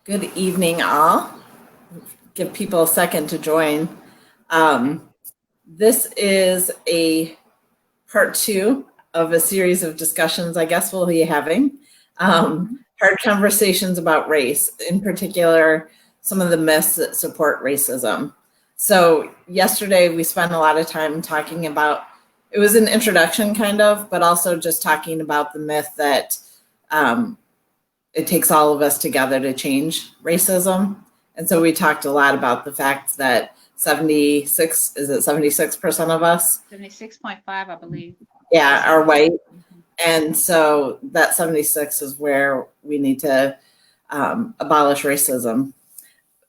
Good evening, all. Give people a second to join. This is a part two of a series of discussions I guess we'll be having. Hard conversations about race, in particular, some of the myths that support racism. So yesterday we spent a lot of time talking about, it was an introduction kind of, but also just talking about the myth that it takes all of us together to change racism. And so we talked a lot about the fact that 76% of us? 76.5, I believe. Yeah, are white. And so that 76 is where we need to abolish racism.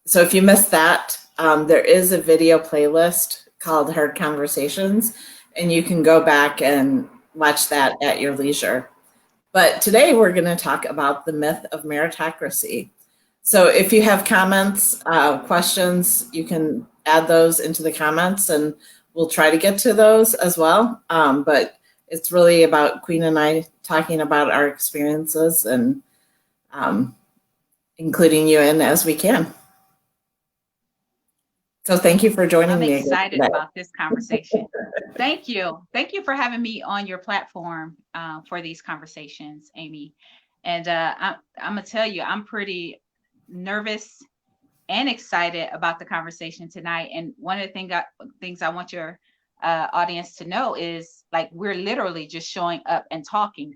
So if you missed that, there is a video playlist called Hard Conversations, and you can go back and watch that at your leisure. But today we're going to talk about the myth of meritocracy. So if you have comments, questions, you can add those into the comments and we'll try to get to those as well. But it's really about Queen and I talking about our experiences and including you in as we can. So thank you for joining me. I'm excited about this conversation. Thank you. Thank you for having me on your platform for these conversations, Amy. And I'm going to tell you, I'm pretty nervous and excited about the conversation tonight. And one of the things I want your audience to know is, like, we're literally just showing up and talking.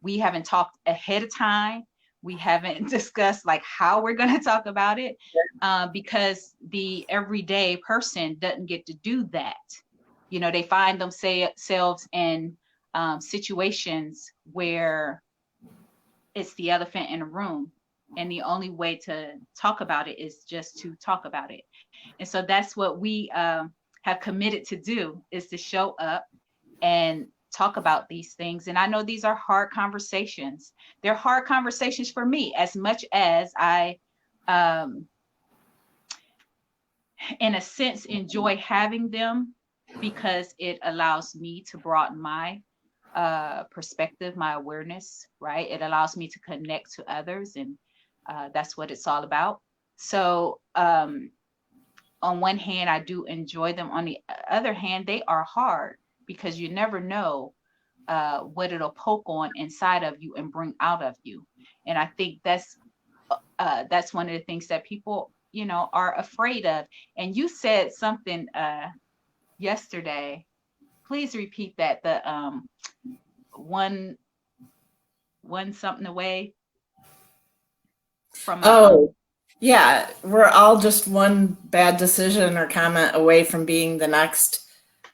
We haven't talked ahead of time. We haven't discussed like how we're going to talk about it because the everyday person doesn't get to do that. You know, they find themselves in situations where it's the elephant in the room. And the only way to talk about it is just to talk about it. And so that's what we have committed to do, is to show up and talk about these things. And I know these are hard conversations. They're hard conversations for me, as much as I, in a sense, enjoy having them, because it allows me to broaden my perspective, my awareness, right? It allows me to connect to others, and that's what it's all about. So on one hand, I do enjoy them. On the other hand, they are hard, because you never know what it'll poke on inside of you and bring out of you. And I think that's one of the things that people, you know, are afraid of. And you said something yesterday. Please repeat that. The one something away from. Yeah, we're all just one bad decision or comment away from being the next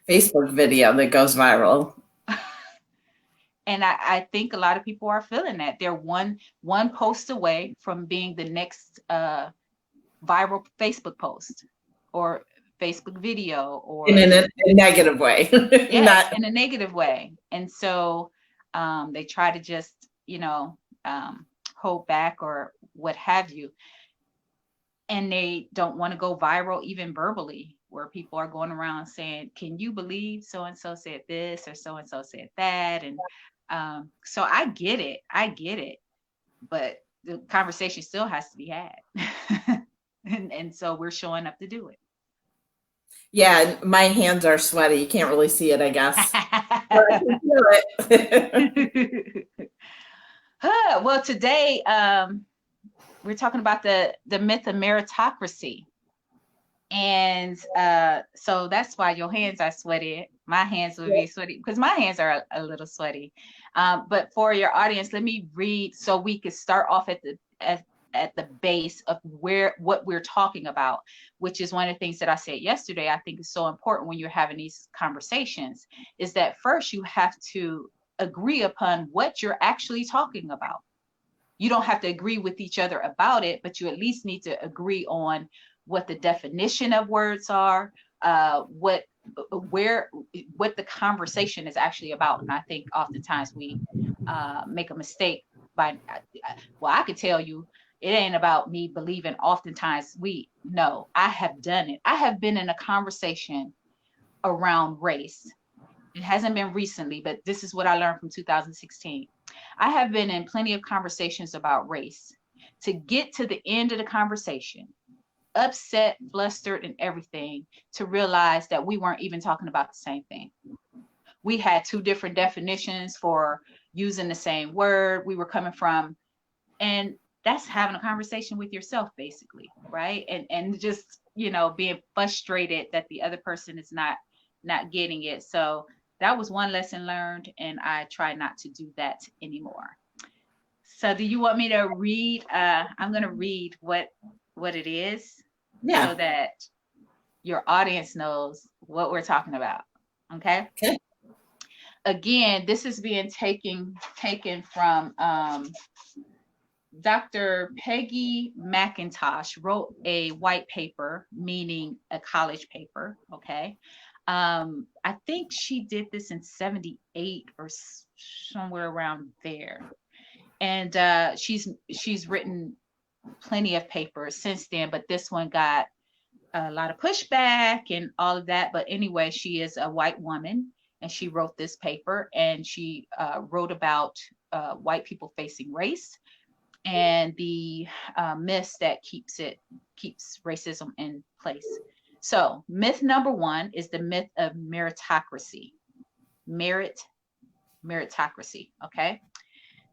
Facebook video that goes viral. And I think a lot of people are feeling that. They're one post away from being the next viral Facebook post or Facebook video, or in a negative way. Yes, in a negative way. And so they try to just, you know, hold back or what have you. And they don't want to go viral, even verbally, where people are going around saying, can you believe so-and-so said this or so-and-so said that? And so I get it, but the conversation still has to be had. and so we're showing up to do it. Yeah, my hands are sweaty. You can't really see it, I guess. But I can feel it. Well, today we're talking about the myth of meritocracy. And so that's why your hands are sweaty. My hands will be sweaty because my hands are a little sweaty. But for your audience, let me read so we can start off at the base of what we're talking about, which is one of the things that I said yesterday. I think is so important when you're having these conversations, is that first you have to agree upon what you're actually talking about. You don't have to agree with each other about it, but you at least need to agree on what the definition of words are, what the conversation is actually about. And I think oftentimes we make a mistake by, well, I could tell you, it ain't about me believing. Oftentimes I have done it. I have been in a conversation around race. It hasn't been recently, but this is what I learned from 2016. I have been in plenty of conversations about race to get to the end of the conversation, upset, flustered, and everything, to realize that we weren't even talking about the same thing. We had two different definitions for using the same word. We were coming from, and that's having a conversation with yourself, basically, right? And just, you know, being frustrated that the other person is not getting it. So that was one lesson learned, and I try not to do that anymore. So do you want me to read? I'm going to read what it is, Yeah. so that your audience knows what we're talking about. Okay. Okay. Again, this is being taken from Dr. Peggy McIntosh wrote a white paper, meaning a college paper. Okay. I think she did this in 78 or somewhere around there. And she's written plenty of papers since then, but this one got a lot of pushback and all of that. But anyway, she is a white woman, and she wrote this paper, and she wrote about white people facing race and the myths that keeps racism in place. So myth number one is the myth of meritocracy. Meritocracy. Okay.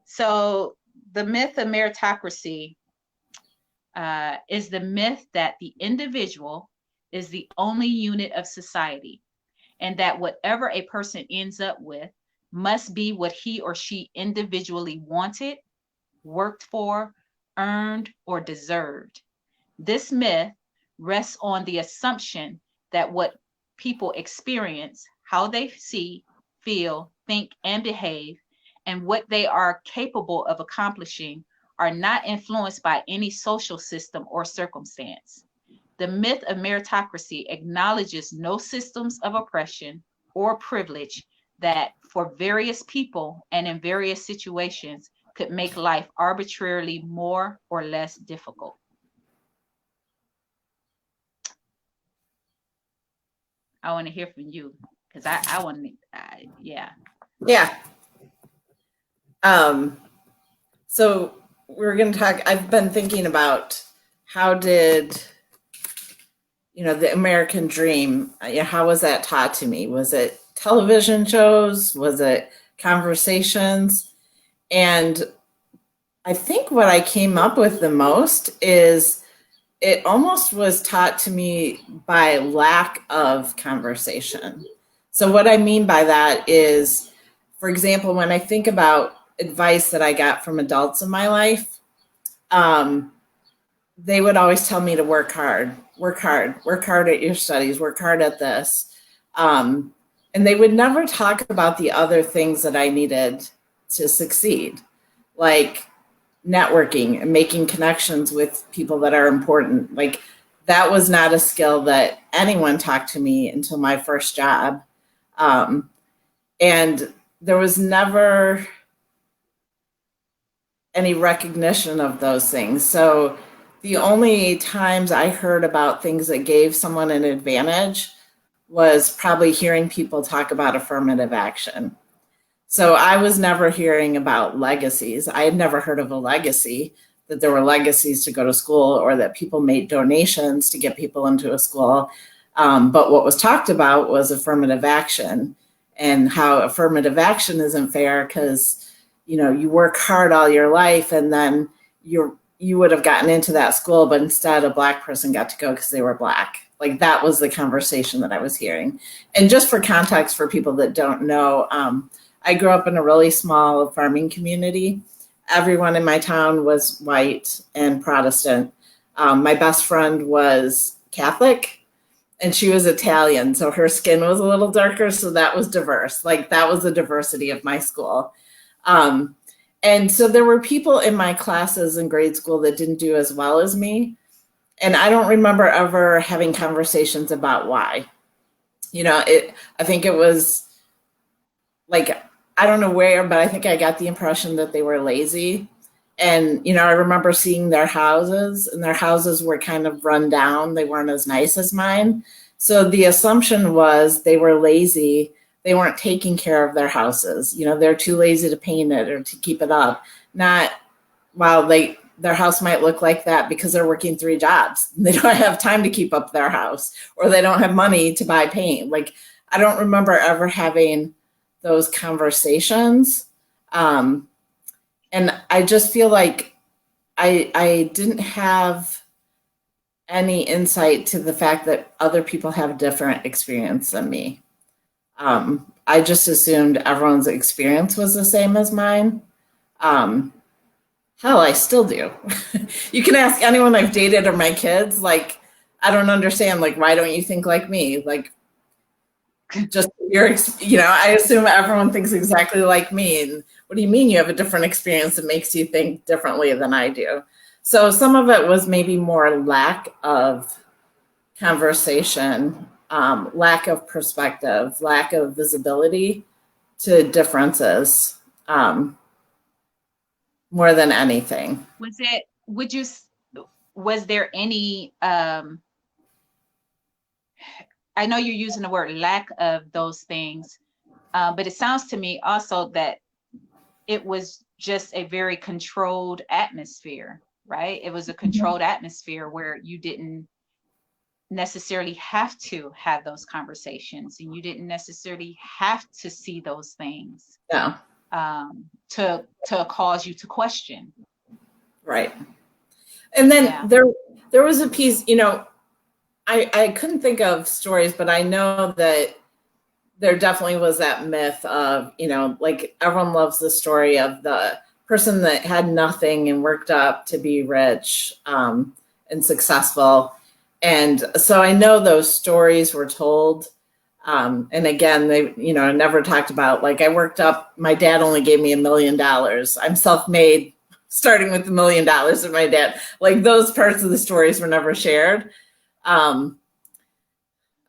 So the myth of meritocracy is the myth that the individual is the only unit of society, and that whatever a person ends up with must be what he or she individually wanted, worked for, earned, or deserved. This myth rests on the assumption that what people experience, how they see, feel, think, and behave, and what they are capable of accomplishing are not influenced by any social system or circumstance. The myth of meritocracy acknowledges no systems of oppression or privilege that, for various people and in various situations, could make life arbitrarily more or less difficult. I want to hear from you, because I want to, yeah. Yeah. So we're going to talk, I've been thinking about how did, the American dream, how was that taught to me? Was it television shows? Was it conversations? And I think what I came up with the most is it almost was taught to me by lack of conversation. So what I mean by that is, for example, when I think about advice that I got from adults in my life, they would always tell me to work hard at your studies, work hard at this. And they would never talk about the other things that I needed to succeed, like networking and making connections with people that are important. Like, that was not a skill that anyone talked to me until my first job. And there was never any recognition of those things. So the only times I heard about things that gave someone an advantage was probably hearing people talk about affirmative action. So I was never hearing about legacies. I had never heard of a legacy, that there were legacies to go to school or that people made donations to get people into a school. But what was talked about was affirmative action, and how affirmative action isn't fair because, you work hard all your life and then you would have gotten into that school, but instead a Black person got to go because they were Black. Like, that was the conversation that I was hearing. And just for context, for people that don't know, I grew up in a really small farming community. Everyone in my town was white and Protestant. My best friend was Catholic and she was Italian, so her skin was a little darker, so that was diverse. Like, that was the diversity of my school. And so there were people in my classes in grade school that didn't do as well as me. And I don't remember ever having conversations about why. I think it was like, I don't know where, but I think I got the impression that they were lazy. And, I remember seeing their houses, and their houses were kind of run down. They weren't as nice as mine. So the assumption was they were lazy. They weren't taking care of their houses. They're too lazy to paint it or to keep it up. Not, wow, they their house might look like that because they're working 3 jobs. They don't have time to keep up their house, or they don't have money to buy paint. Like, I don't remember ever having those conversations. And I just feel like I didn't have any insight to the fact that other people have a different experience than me. I just assumed everyone's experience was the same as mine. Um, Hell, I still do. You can ask anyone I've dated or my kids, like, I don't understand, like, why don't you think like me? Like, just I assume everyone thinks exactly like me. And what do you mean you have a different experience that makes you think differently than I do? So some of it was maybe more lack of conversation, lack of perspective, lack of visibility to differences, more than anything. Was there any, I know you're using the word lack of those things, but it sounds to me also that it was just a very controlled atmosphere, right? It was a controlled atmosphere where you didn't necessarily have to have those conversations, and you didn't necessarily have to see those things Yeah. To cause you to question. Right. And then Yeah. there was a piece, I couldn't think of stories, but I know that there definitely was that myth of, like, everyone loves the story of the person that had nothing and worked up to be rich, and successful. And so I know those stories were told. And again, they, never talked about, like, I worked up, my dad only gave me $1 million. I'm self-made, starting with $1 million of my dad. Like, those parts of the stories were never shared. I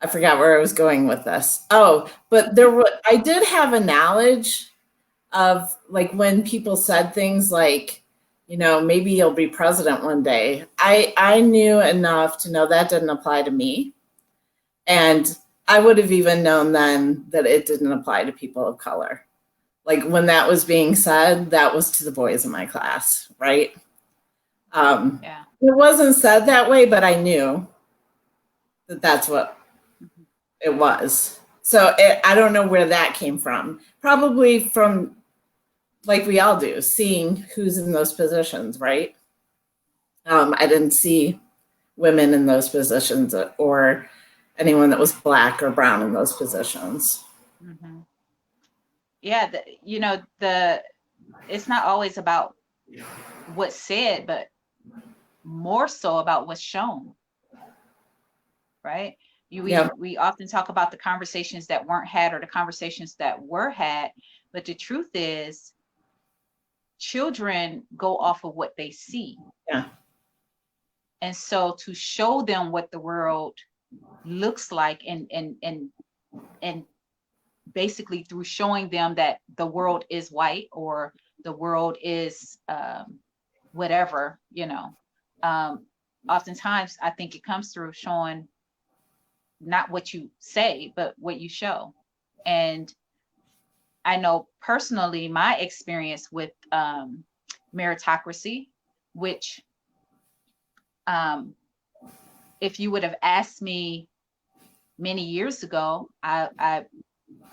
forgot where I was going with this. Oh, but I did have a knowledge of, like, when people said things like, maybe you'll be president one day. I knew enough to know that didn't apply to me. And I would have even known then that it didn't apply to people of color. Like, when that was being said, that was to the boys in my class, right? Yeah. It wasn't said that way, but I knew that that's what it was. So I don't know where that came from. Probably from, like we all do, seeing who's in those positions, right? I didn't see women in those positions or anyone that was Black or brown in those positions. Mm-hmm. Yeah. It's not always about what's said, but more so about what's shown, right? Yeah. We often talk about the conversations that weren't had or the conversations that were had, but the truth is children go off of what they see. Yeah. And so to show them what the world looks like, and basically through showing them that the world is white or the world is whatever, oftentimes I think it comes through showing not what you say, but what you show. And I know personally my experience with meritocracy, which if you would have asked me many years ago, I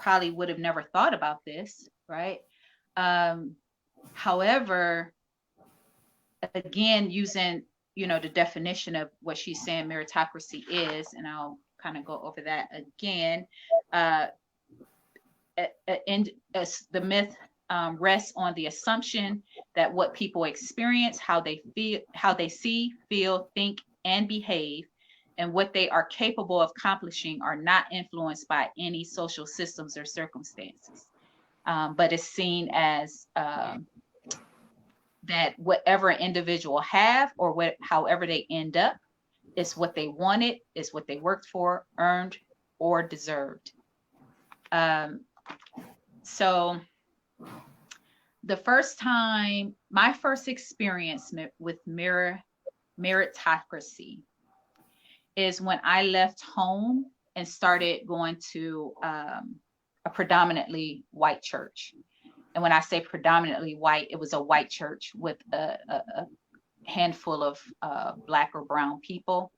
probably would have never thought about this, right? However, again, using the definition of what she's saying meritocracy is, and I'll kind of go over that again. And the myth rests on the assumption that what people experience, how they feel, how they see, feel, think, and behave, and what they are capable of accomplishing are not influenced by any social systems or circumstances, but is seen as that whatever an individual have or however they end up is what they wanted, is what they worked for, earned, or deserved. So my first experience with meritocracy is when I left home and started going to a predominantly white church. And when I say predominantly white, it was a white church with handful of Black or brown people.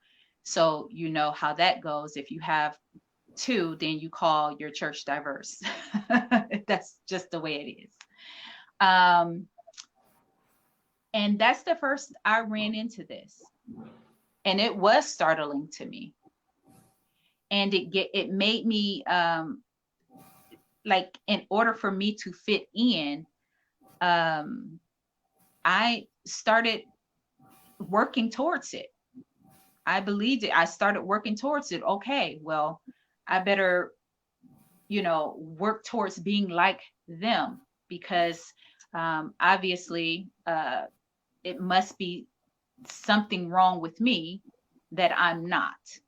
So you know how that goes. If you have two, then you call your church diverse. That's just the way it is. Um, and that's the first I ran into this, and it was startling to me. And it made me like, in order for me to fit in, um, I started working towards it. I believed it. I started working towards it. Okay, well, I better, work towards being like them, because obviously it must be something wrong with me that I'm not,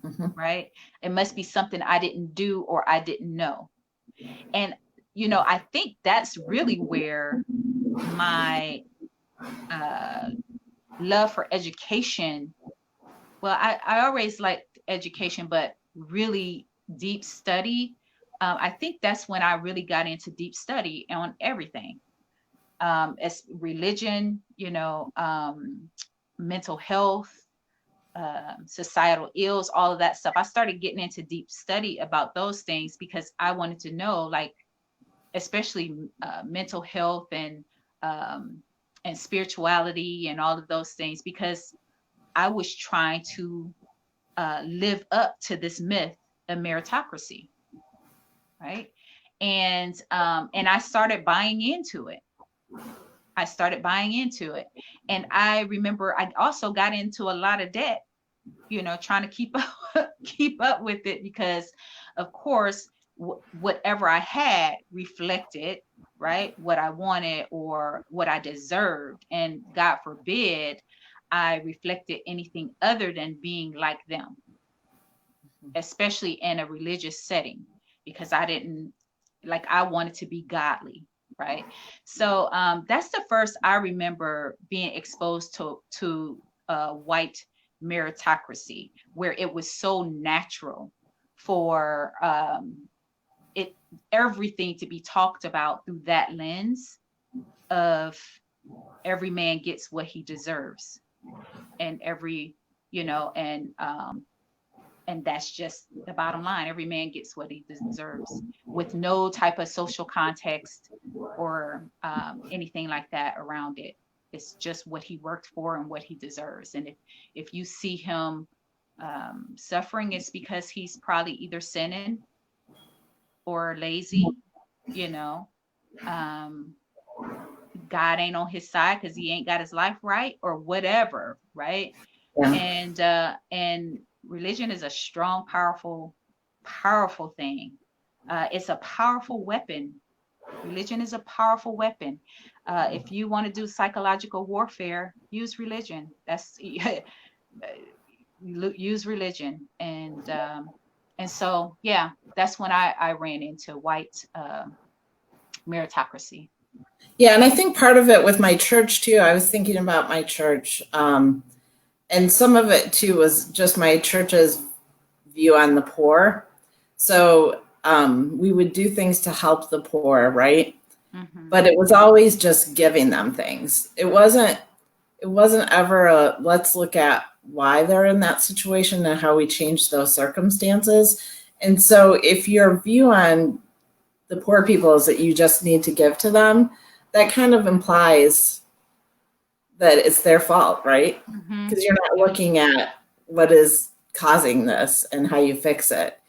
Mhm. right? It must be something I didn't do or I didn't know. And, I think that's really where my uh, love for education, well, I always liked education, but really deep study. I think that's when I really got into deep study on everything, as religion, mental health, societal ills, all of that stuff. I started getting into deep study about those things because I wanted to know, like, especially mental health um, and spirituality and all of those things, because I was trying to live up to this myth of meritocracy, right? And I started buying into it. I started buying into it, and I remember I also got into a lot of debt, trying to keep up keep up with it, because of course whatever I had reflected, right, what I wanted or what I deserved, and God forbid I reflected anything other than being like them, especially in a religious setting, because I didn't, like, I wanted to be godly, right? So that's the first I remember being exposed to white meritocracy, where it was so natural for it everything to be talked about through that lens of every man gets what he deserves, and every you know and that's just the bottom line. Every man gets what he deserves, with no type of social context or anything like that around it. It's just what he worked for and what he deserves. And if you see him suffering, it's because he's probably either sinning or lazy. You know, um, God ain't on his side because he ain't got his life right, or whatever, right? Yeah. And religion is a strong, powerful thing. It's a powerful weapon. Religion is a powerful weapon. If you want to do psychological warfare, use religion. That's use religion. And so yeah, that's when I ran into white meritocracy. Yeah, and I think part of it with my church too, I was thinking about my church, and some of it too was just my church's view on the poor. So we would do things to help the poor, right? Hmm. But it was always just giving them things. It wasn't ever a let's look at why they're in that situation and how we change those circumstances. And so if your view on the poor people is that you just need to give to them, that kind of implies that it's their fault, right? Hmm. Because you're not Yeah. looking at what is causing this and how you fix it.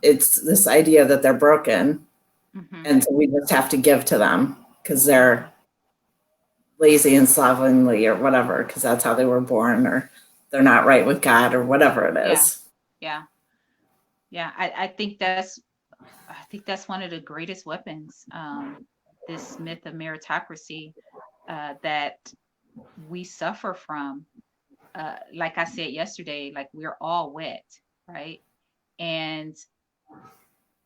It's this idea that they're broken, Hmm. and so we just have to give to them because Hmm. they're lazy and slovenly or whatever, because that's how they were born, or they're not right with God, or whatever it Yeah. is. Yeah. Yeah. I think that's one of the greatest weapons. This myth of meritocracy that we suffer from. Like I said yesterday, like, we're all wet, right? And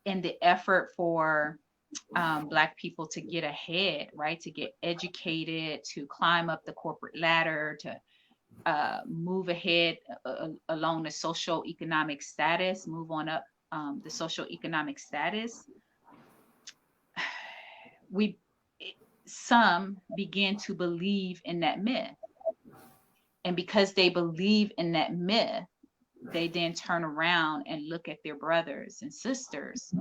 in the effort for Black people to get ahead, right, to get educated, to climb up the corporate ladder, to move ahead along the social economic status, move on up the social economic status, we some begin to believe in that myth. And because they believe in that myth, they then turn around and look at their brothers and sisters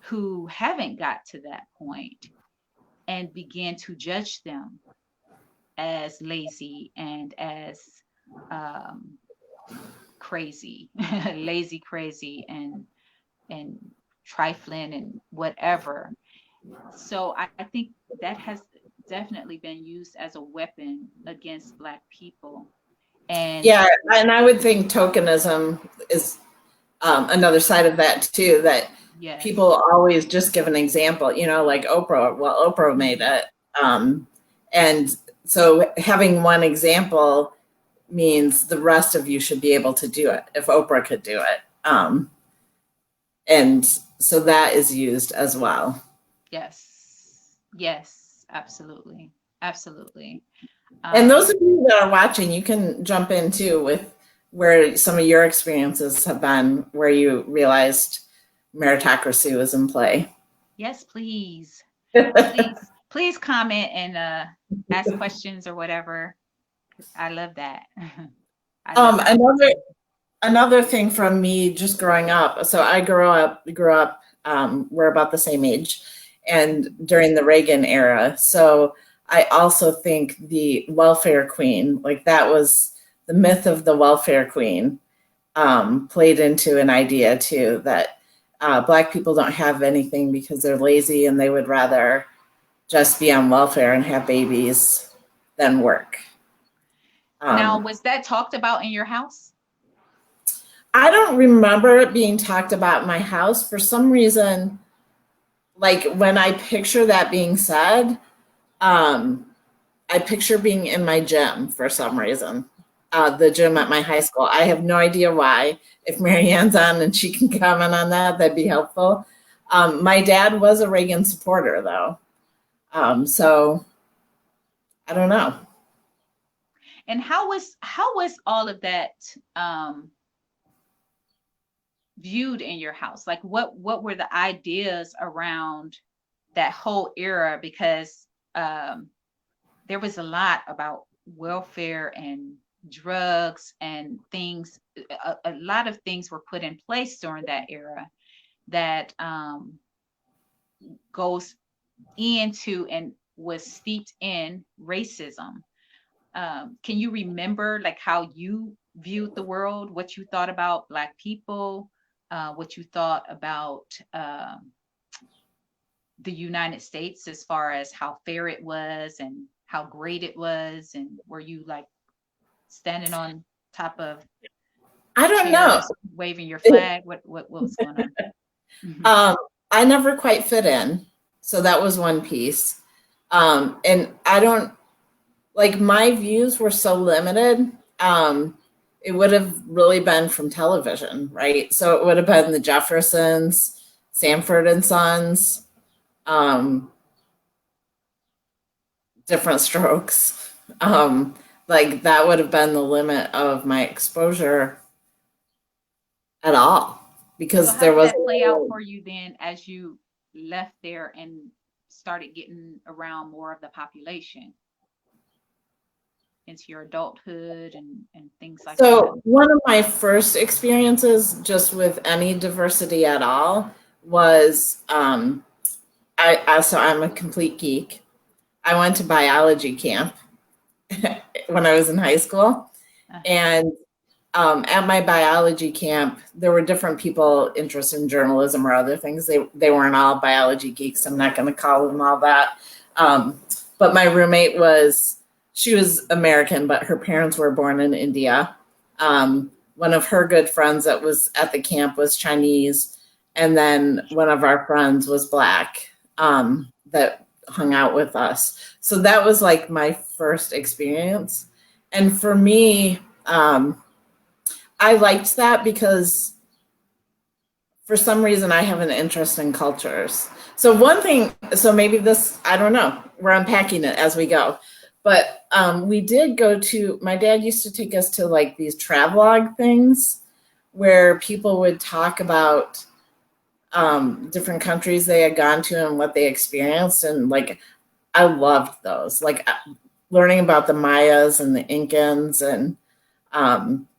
who haven't got to that point and begin to judge them as lazy and as um, crazy, lazy, crazy, and trifling and whatever. So I think that has definitely been used as a weapon against Black people. And Yeah, and I would think tokenism is another side of that too, that yes, people always just give an example, like Oprah. Well, Oprah made mhm, it. And so having one example means the rest of you should be able to do it if Oprah could do it. And so that is used as well. yes, yes, absolutely, absolutely. And those Um, of you that are watching, you can jump in too with where some of your experiences have been, where you realized meritocracy was in play. yes, please, please comment and ask questions or whatever. I love that. I love that. Another thing from me just growing up. So I grew up. We're about the same age, and during the Reagan era. So I also think the welfare queen, like that was the myth of the welfare queen, played into an idea too that Black people don't have anything because they're lazy and they would rather just be on welfare and have babies than work. Now, Um, was that talked about in your house? I don't remember it being talked about in my house. For some reason, like when I picture that being said, um, I picture being in my gym for some reason. The gym at my high school. I have no idea why. If Marianne's on and she can comment on that, that'd be helpful. My dad was a Reagan supporter, though. So I don't know. And how was all of that um, viewed in your house? Like, what were the ideas around that whole era? Because um, there was a lot about welfare and drugs and things. A lot of things were put in place during that era that goes into and was steeped in racism. Can you remember like how you viewed the world, what you thought about Black people, what you thought about the United States as far as how fair it was and how great it was? And were you like standing on top of I don't know. chairs waving your flag? What was going on? Mhm. Um, I never quite fit in, so that was one piece. And I don't like my views were so limited. It would have really been from television, right? So it would have been the Jeffersons, Sanford and Sons, um, different strokes. Like that would have been the limit of my exposure at all So because how there did was that play out for you then as you left there and started getting around more of the population into your adulthood and things like that? so one of my first experiences just with any diversity at all was so I'm a complete geek. I went to biology camp when I was in high school, Uh-huh. and at my biology camp, there were different people interested in journalism or other things. They weren't all biology geeks. I'm not going to call them all that. Um, but my roommate she was American, but her parents were born in India. One of her good friends that was at the camp was Chinese, and then one of our friends was Black that hung out with us. So that was like my first experience. And for me, I liked that because for some reason I have an interest in cultures. So one thing, so maybe this, I don't know, we're unpacking it as we go. But we did go to, my dad used to take us to like these travelogue things where people would talk about different countries they had gone to and what they experienced. And like, I loved those. Like learning about the Mayas and the Incans, and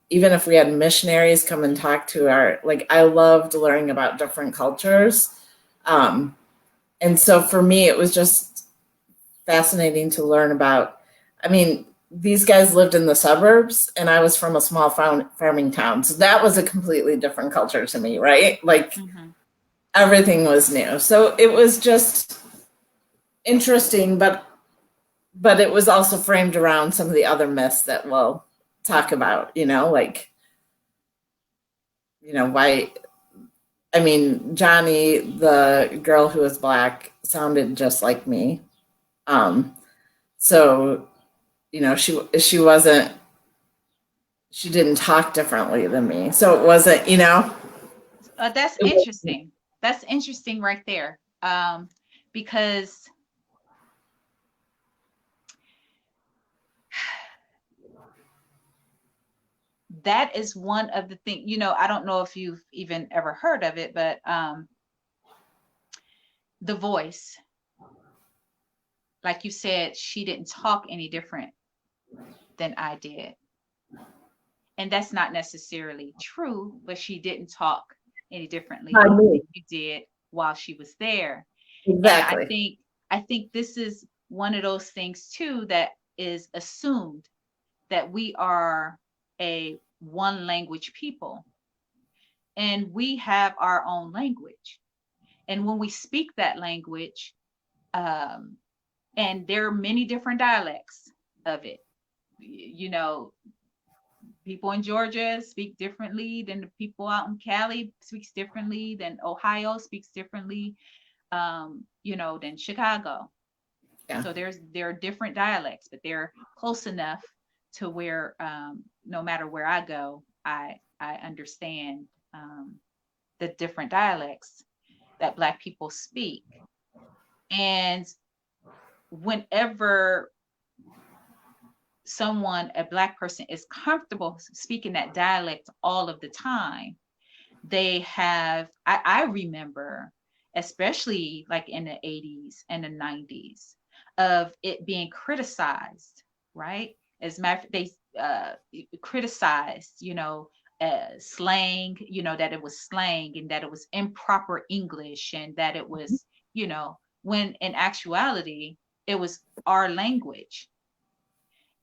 even if we had missionaries come and talk to our, like, I loved learning about different cultures. And so for me, it was just fascinating to learn about. I mean, these guys lived in the suburbs, and I was from a small farming town. So that was a completely different culture to me, right? Like, everything was new. So it was just interesting, but it was also framed around some of the other myths that we'll talk about, like, why, I mean, Johnny, the girl who was black, sounded just like me. So, she didn't talk differently than me. So it wasn't, That's it was, interesting. That's interesting right there. Because that is one of the things, I don't know if you've even ever heard of it, but the voice, like you said, she didn't talk any different than I did. And that's not necessarily true, but she didn't talk any differently not than me. you did while she was there. And Exactly. I think this is one of those things too that is assumed, that we are a one language people, and we have our own language. And when we speak that language, um, and there are many different dialects of it, people in Georgia speak differently than the people out in Cali speaks differently than Ohio speaks differently, than Chicago. Yeah. So there are different dialects, but they're close enough to where, no matter where I go, I understand the different dialects that Black people speak. And whenever a Black person is comfortable speaking that dialect all of the time, I remember, especially like in the 80s and the 90s, of it being criticized, right? As a matter of fact, they criticized, slang, that it was slang and that it was improper English and that it was, when in actuality, it was our language.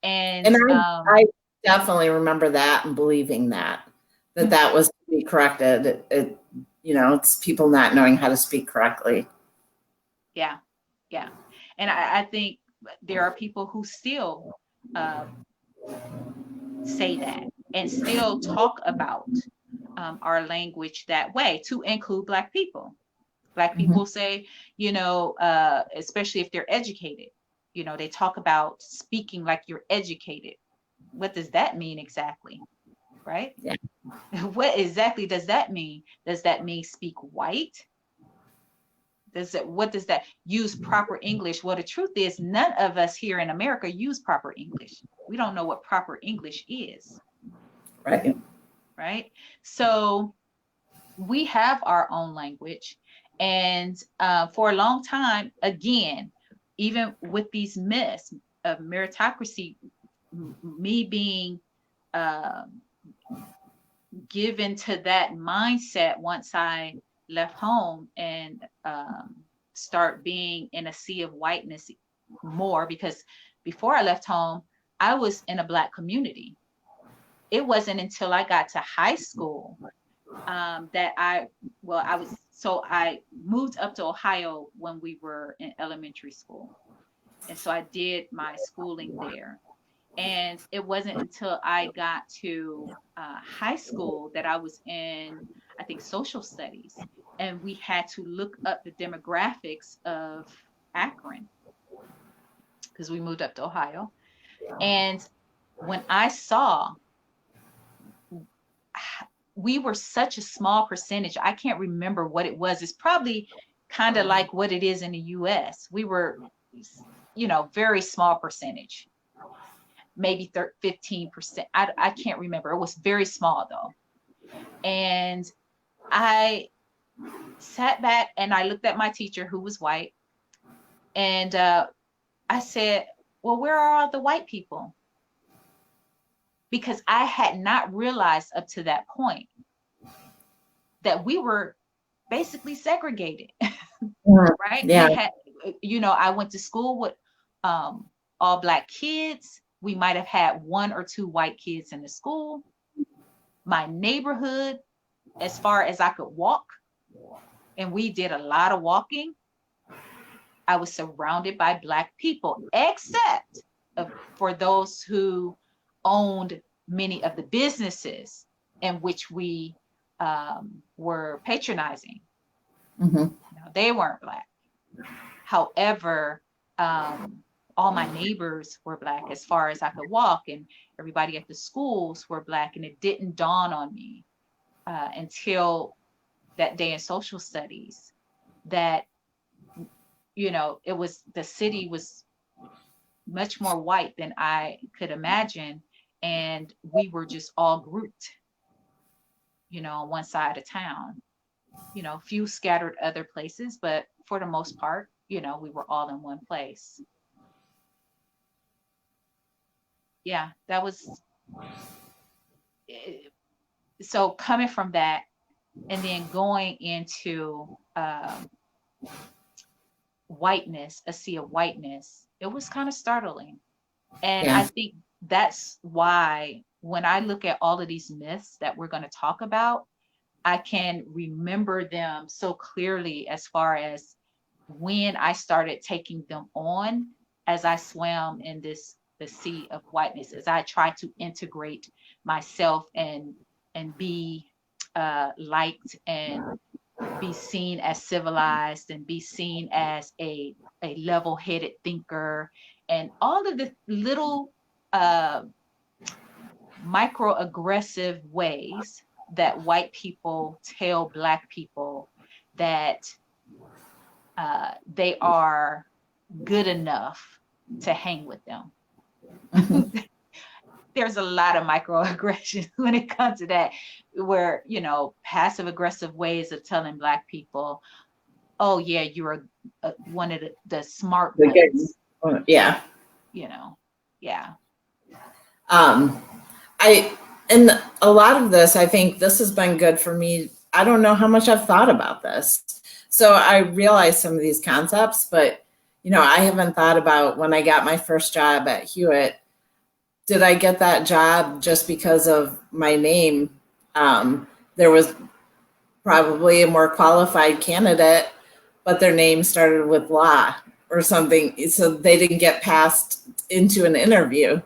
And And I definitely remember that and believing that was to be corrected. It's people not knowing how to speak correctly. yeah, yeah. And I think there are people who still uh, say that and still talk about our language that way to include Black people. Black Mhm. people say, especially if they're educated, they talk about speaking like you're educated. What does that mean exactly? Right? Yeah. What exactly does that mean? Does that mean speak white? What does that use proper English? Well, the truth is, none of us here in America use proper English. We don't know what proper English is, Right. right? So we have our own language. And for a long time, again, even with these myths of meritocracy, me being given to that mindset once I left home and start being in a sea of whiteness more, because before I left home, I was in a Black community. It wasn't until I got to high school that I moved up to Ohio when we were in elementary school. And so I did my schooling there. And it wasn't until I got to high school that I was in, I think, social studies. And we had to look up the demographics of Akron because we moved up to Ohio. And when I saw, we were such a small percentage, I can't remember what it was. It's probably kind of like what it is in the US. We were, very small percentage, maybe 15%. I can't remember. It was very small though. And I sat back and I looked at my teacher who was white, and I said, well, where are all the white people? Because I had not realized up to that point that we were basically segregated, right? Yeah. We had, I went to school with all Black kids. We might have had one or two white kids in the school. My neighborhood, as far as I could walk, and we did a lot of walking, I was surrounded by Black people, except for those who owned many of the businesses in which we were patronizing. Mm-hmm. They weren't Black. However, all my neighbors were Black as far as I could walk, and everybody at the schools were Black. And it didn't dawn on me until that day in social studies that, the city was much more white than I could imagine. And we were just all grouped, on one side of town, few scattered other places, but for the most part, we were all in one place. Yeah, that was so coming from that and then going into whiteness, a sea of whiteness, it was kind of startling. And Yeah. I think that's why when I look at all of these myths that we're going to talk about, I can remember them so clearly as far as when I started taking them on as I swam in the sea of whiteness, as I tried to integrate myself and be liked and be seen as civilized and be seen as a level-headed thinker, and all of the little microaggressive ways that white people tell Black people that they are good enough to hang with them. Mm-hmm. There's a lot of microaggressions when it comes to that, where, passive aggressive ways of telling Black people, oh yeah, you're one of the smart ones. Yeah. Yeah. And a lot of this, I think this has been good for me. I don't know how much I've thought about this. So I realized some of these concepts, but, I haven't thought about when I got my first job at Hewitt, did I get that job just because of my name? There was probably a more qualified candidate, but their name started with law or something. So they didn't get passed into an interview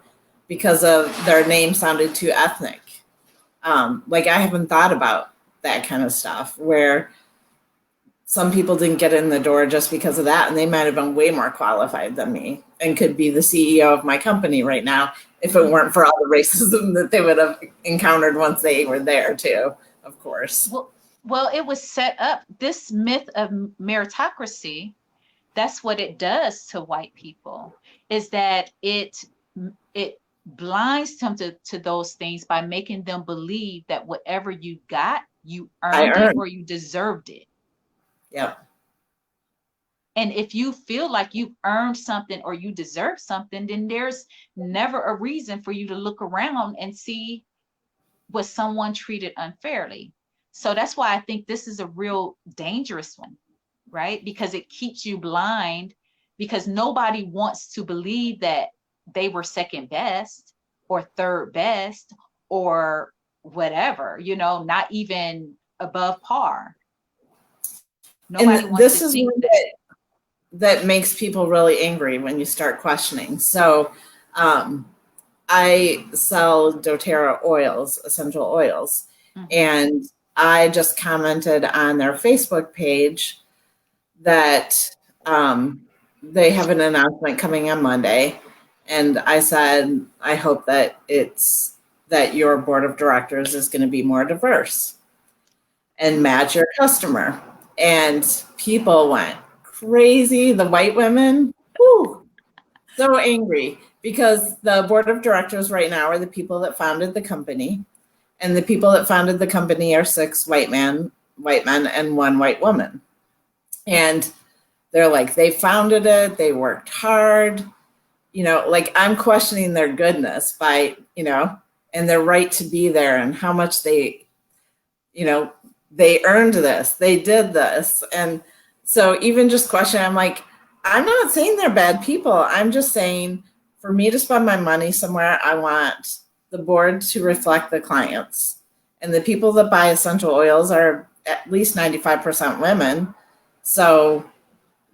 because of their name sounded too ethnic. Like I haven't thought about that kind of stuff where some people didn't get in the door just because of that, and they might have been way more qualified than me and could be the CEO of my company right now if it weren't for all the racism that they would have encountered once they were there too, of course. Well, it was set up, this myth of meritocracy, that's what it does to white people, is that it blinds them to those things by making them believe that whatever you got, you earned it or you deserved it. Yeah. And if you feel like you've earned something or you deserve something, then there's never a reason for you to look around and see was someone treated unfairly. So that's why I think this is a real dangerous one, right? Because it keeps you blind, because nobody wants to believe that they were second best or third best or whatever, not even above par. Nobody and wants this to is think that makes people really angry when you start questioning. So I sell doTERRA oils, essential oils, and I just commented on their Facebook page that they have an announcement coming on Monday. And I said, I hope that that your board of directors is going to be more diverse and match your customer. And people went crazy. The white women, whew, so angry because the board of directors right now are the people that founded the company. And the people that founded the company are 6 white men, and 1 white woman. And they're like, they founded it, they worked hard, like I'm questioning their goodness by, and their right to be there and how much you know, they earned this, they did this. And so even just questioning, I'm like, I'm not saying they're bad people. I'm just saying for me to spend my money somewhere, I want the board to reflect the clients. And the people that buy essential oils are at least 95% women. So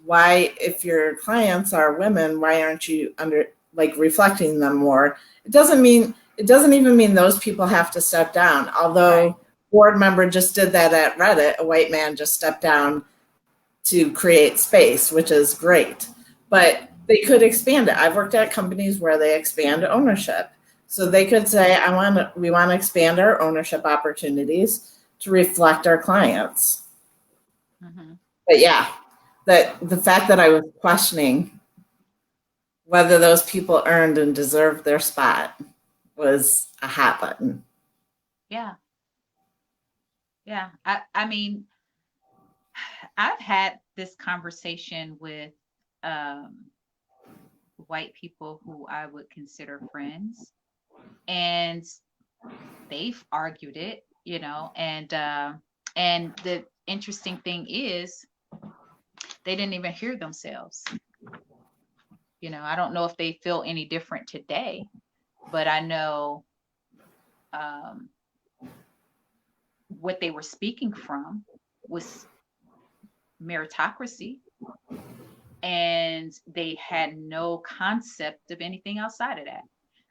why, if your clients are women, why aren't you reflecting them more? It doesn't even mean those people have to step down. Although Right. board member just did that at Reddit, a white man just stepped down to create space, which is great. But they could expand it. I've worked at companies where they expand ownership. So they could say, we want to expand our ownership opportunities to reflect our clients. Mm-hmm. But yeah, that the fact that I was questioning whether those people earned and deserved their spot was a hot button. Yeah. Yeah. I mean, I've had this conversation with um, white people who I would consider friends, and they've argued it, and the interesting thing is they didn't even hear themselves. I don't know if they feel any different today, but I know um, what they were speaking from was meritocracy, and they had no concept of anything outside of that.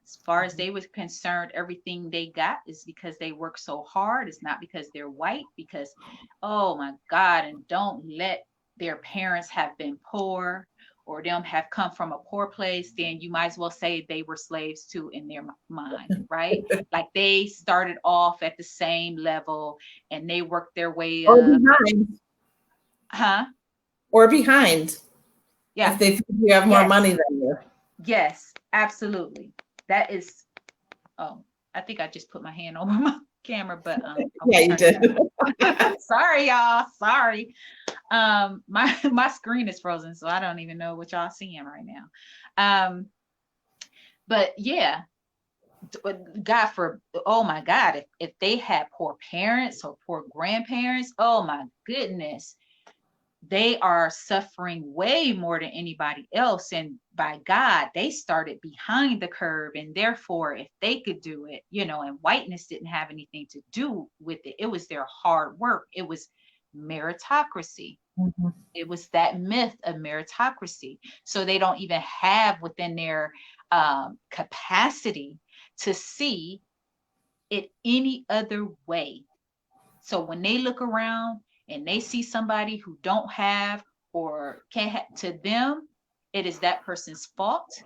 As far as they was concerned, everything they got is because they work so hard. It's not because they're white, because, oh my God, and don't let their parents have been poor or them have come from a poor place, then you might as well say they were slaves too in their mind, right? Like they started off at the same level and they worked their way Or up. behind. Huh? Or behind. Yeah. If they think you have more Yes. money than you. Yes, absolutely. That is, oh, I think I just put my hand over my camera, but I Yeah, will you turn it did. up. Sorry, y'all. Sorry. My screen is frozen, so I don't even know what y'all seeing right now. But yeah, God for oh my God, if they had poor parents or poor grandparents, oh my goodness, they are suffering way more than anybody else. And by God, they started behind the curve. And therefore, if they could do it, and whiteness didn't have anything to do with it, it was their hard work. It was meritocracy. Mm-hmm. It was that myth of meritocracy. So they don't even have within their capacity to see it any other way. So when they look around and they see somebody who don't have or can't have, to them, it is that person's fault,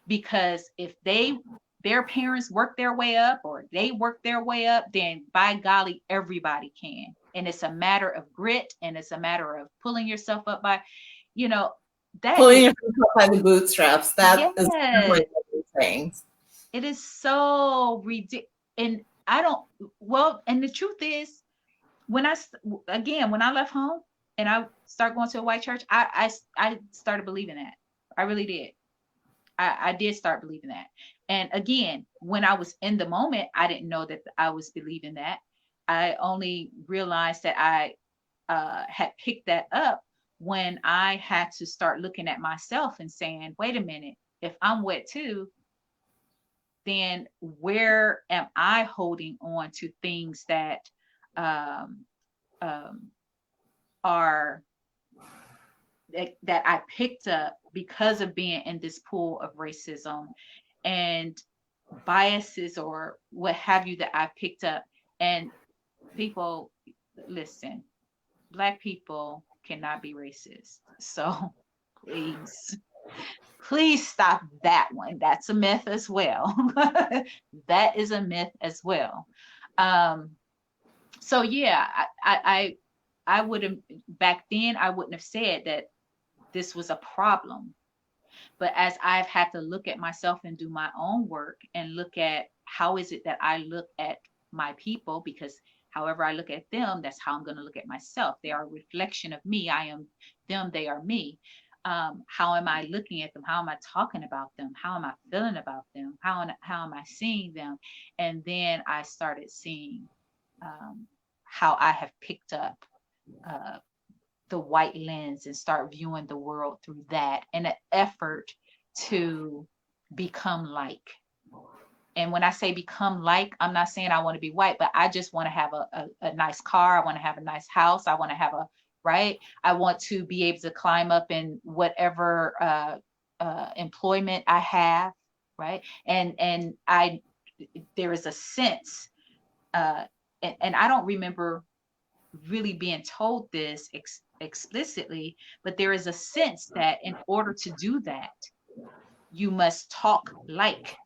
because if their parents work their way up or they work their way up, then by golly, everybody can. And it's a matter of grit, and it's a matter of pulling yourself up by, you know, that Pulling is, yourself up by the bootstraps. That is yes, really what you're saying. it is so ridiculous. And I don't, well, and the truth is, when when I left home and I started going to a white church, I started believing that. I really did. I did start believing that. And again, when I was in the moment, I didn't know that I was believing that. I only realized that I had picked that up when I had to start looking at myself and saying, wait a minute, if I'm wet too, then where am I holding on to things that um, um, are that I picked up because of being in this pool of racism and biases or what have you that I picked up. And people, listen, Black people cannot be racist. So please, please stop that one. That's a myth as well. That is a myth as well. Um, so yeah, I would have, back then I wouldn't have said that this was a problem. But as I've had to look at myself and do my own work and look at how is it that I look at my people, because however I look at them, that's how I'm going to look at myself. They are a reflection of me. I am them, they are me. How am I looking at them? How am I talking about them? How am I feeling about them? How am I seeing them? And then I started seeing how I have picked up uh, the white lens and start viewing the world through that in an effort to become like. And when I say become like, I'm not saying I want to be white, but I just want to have a nice car. I want to have a nice house. I want to have a, right? I want to be able to climb up in whatever employment I have, right? And there is a sense, uh, and I don't remember really being told this explicitly, but there is a sense that in order to do that, you must talk like,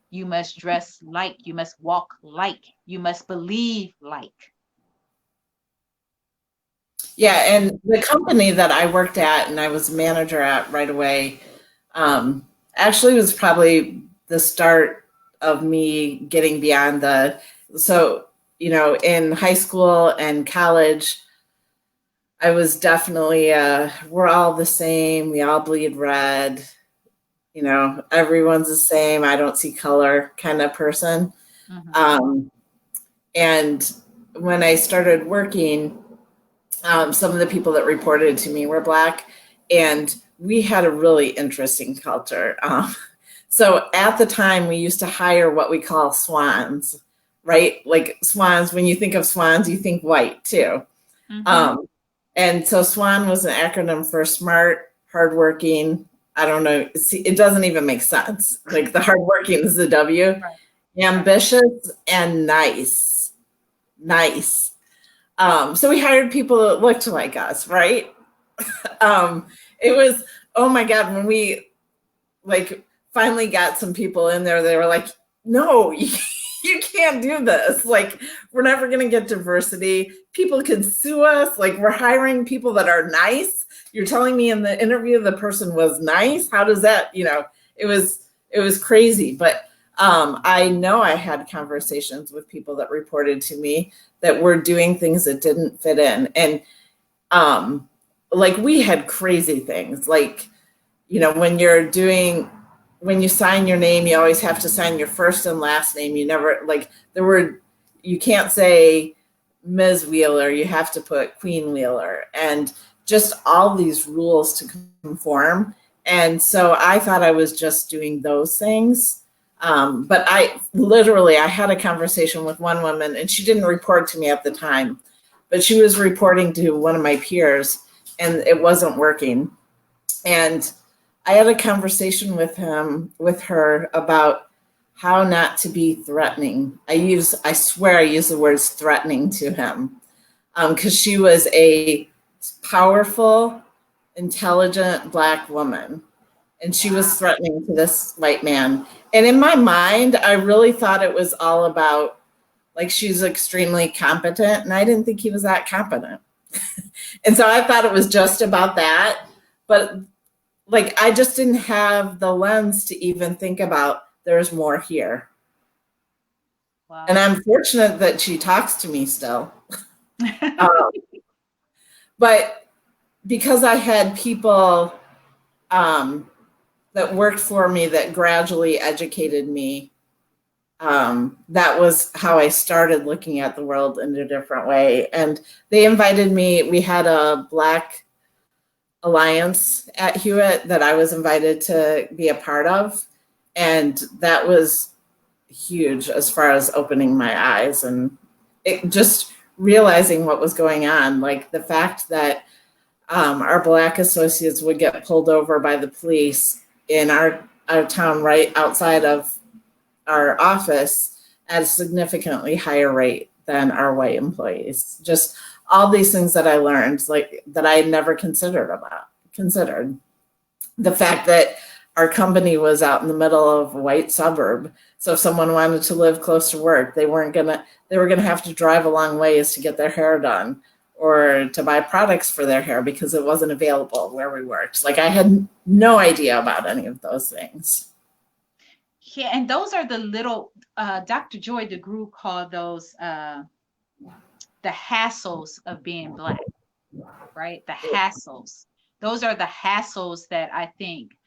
you must dress like, you must walk like, you must believe like. Yeah, and the company that I worked at and I was manager at right away, actually was probably the start of me getting beyond the, so, in high school and college, I was definitely, we're all the same. We all bleed red. Everyone's the same. I don't see color kind of person. Mm-hmm. Um, and when I started working, some of the people that reported to me were Black, and we had a really interesting culture. So at the time, we used to hire what we call swans, right? Like swans, when you think of swans, you think white too. Mm-hmm. Um, and so SWAN was an acronym for smart, hardworking. I don't know. See, it doesn't even make sense. Like the hardworking is the W, Right. ambitious and nice. Nice. So we hired people that looked like us, right? It was, oh my God, when we like finally got some people in there, they were like, no, you can't do this. Like, we're never going to get diversity. People could sue us. Like, we're hiring people that are nice. You're telling me in the interview the person was nice. How does that, it was crazy. But I know I had conversations with people that reported to me that were doing things that didn't fit in. And like we had crazy things like, when you sign your name, you always have to sign your first and last name. You never, like, you can't say Ms. Wheeler, you have to put Queen Wheeler, and just all these rules to conform. And so I thought I was just doing those things. But I had a conversation with one woman, and she didn't report to me at the time, but she was reporting to one of my peers, and it wasn't working. And I had a conversation with her about how not to be threatening. I swear I use the words threatening to him, because she was a powerful, intelligent Black woman, and she was threatening to this white man. And in my mind, I really thought it was all about, like, she's extremely competent, and I didn't think he was that competent. And so I thought it was just about that. But like, I just didn't have the lens to even think about there's more here. Wow. And I'm fortunate that she talks to me still. um, but because I had people that worked for me that gradually educated me, that was how I started looking at the world in a different way. And they invited me, we had a Black alliance at Hewitt that I was invited to be a part of. And that was huge as far as opening my eyes and it just realizing what was going on. Like the fact that our Black associates would get pulled over by the police in our town right outside of our office at a significantly higher rate than our white employees. Just all these things that I learned, like that I had never considered. The fact that our company was out in the middle of a white suburb. So if someone wanted to live close to work, they were gonna have to drive a long ways to get their hair done or to buy products for their hair because it wasn't available where we worked. Like I had no idea about any of those things. Yeah, and those are the little Dr. Joy DeGruy called those the hassles of being Black, right? The hassles. those are the hassles that I think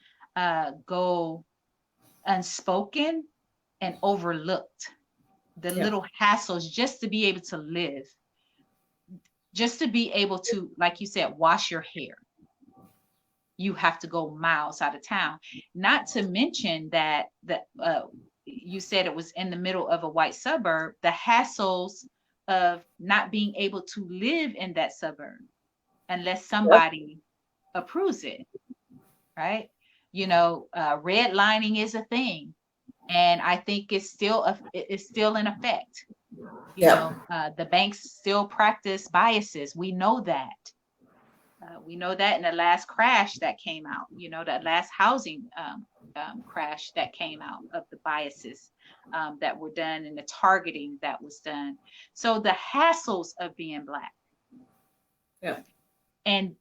go unspoken and overlooked. The little hassles just to be able to live, just to be able to, like you said, wash your hair. You have to go miles out of town. Not to mention that you said it was in the middle of a white suburb, the hassles of not being able to live in that suburb unless somebody approves it, right? You know, redlining is a thing, and I think it's still in effect. You know, the banks still practice biases. We know that. We know that in the last crash that came out, you know, that last housing crash that came out, of the biases that were done and the targeting that was done. So the hassles of being Black. Yeah. And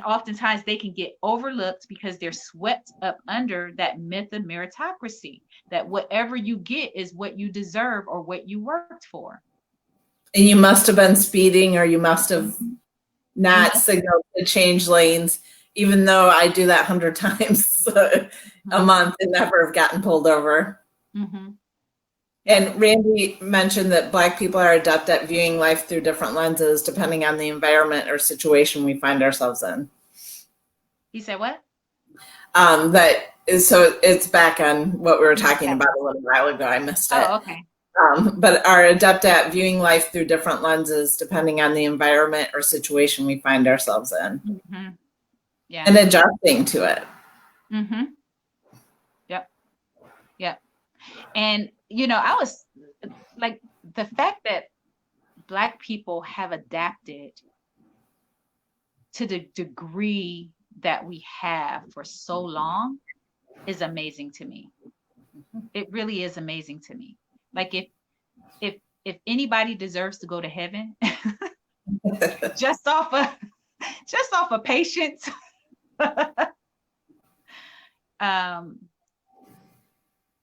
oftentimes they can get overlooked because they're swept up under that myth of meritocracy, that whatever you get is what you deserve or what you worked for. And you must have been speeding, or you must have not signaled to change lanes, even though I do that 100 times a month and never have gotten pulled over. Mm-hmm. And Randy mentioned that Black people are adept at viewing life through different lenses depending on the environment or situation we find ourselves in. He said what? So it's back on what we were talking about a little while ago. I missed it. Oh, okay. But are adept at viewing life through different lenses depending on the environment or situation we find ourselves in. Mm-hmm. Yeah. And adjusting to it. Mm-hmm. Yep. Yep. And, you know, I was like, the fact that Black people have adapted to the degree that we have for so long is amazing to me. It really is amazing to me. Like if anybody deserves to go to heaven, just off of patience,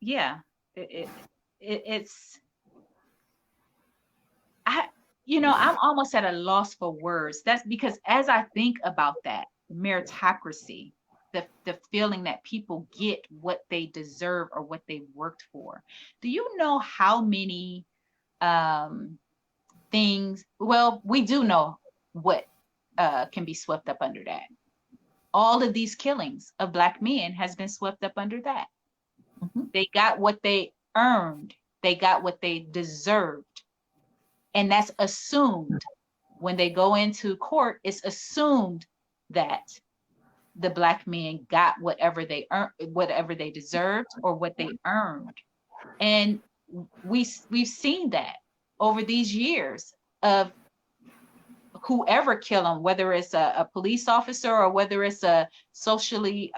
yeah, it's I'm almost at a loss for words. That's because as I think about that meritocracy, the feeling that people get what they deserve or what they worked for. Do you know how many things? Well, we do know what can be swept up under that. All of these killings of Black men has been swept up under that. Mm-hmm. They got what they earned. They got what they deserved. And that's assumed when they go into court. It's assumed that the Black men got whatever they earned, whatever they deserved, or what they earned. And we've seen that over these years of whoever kill them, whether it's a police officer or whether it's a socially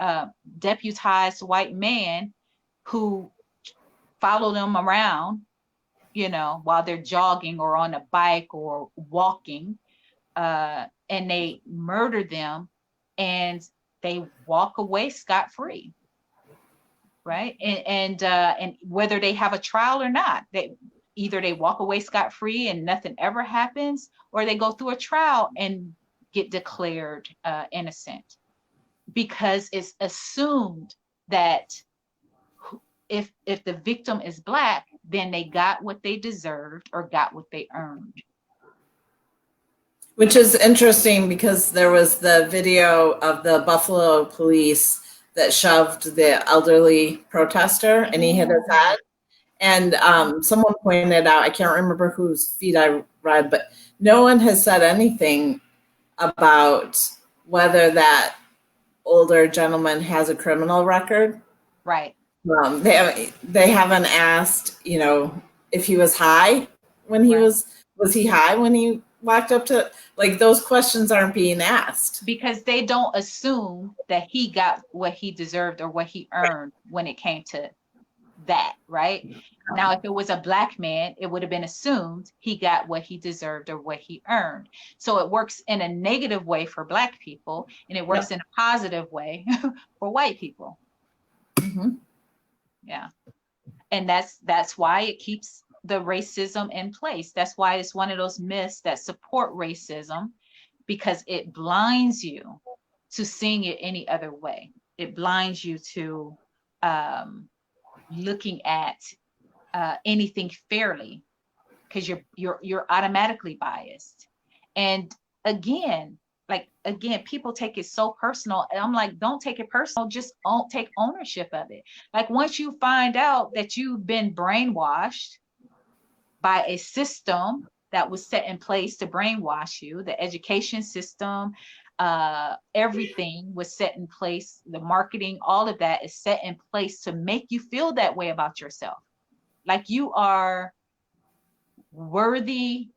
deputized white man who follow them around, while they're jogging or on a bike or walking, and they murder them and they walk away scot-free, right? And whether they have a trial or not, either they walk away scot-free and nothing ever happens, or they go through a trial and get declared innocent, because it's assumed that if the victim is Black, then they got what they deserved or got what they earned. Which is interesting because there was the video of the Buffalo police that shoved the elderly protester and he hit his head. And someone pointed out, I can't remember whose feed I read, but no one has said anything about whether that older gentleman has a criminal record. Right. They haven't asked, if he was high when he was he high when he walked up to, like, those questions aren't being asked. Because they don't assume that he got what he deserved or what he earned when it came to that, right? Now, if it was a Black man, it would have been assumed he got what he deserved or what he earned. So it works in a negative way for Black people, and it works in a positive way for white people. Mm-hmm. Yeah. And that's why it keeps the racism in place. That's why it's one of those myths that support racism, because it blinds you to seeing it any other way. It blinds you to looking at anything fairly, because you're automatically biased. And again, people take it so personal, and I'm like, don't take it personal, just take ownership of it. Like, once you find out that you've been brainwashed by a system that was set in place to brainwash you, the education system, everything was set in place, the marketing, all of that is set in place to make you feel that way about yourself, like you are worthy,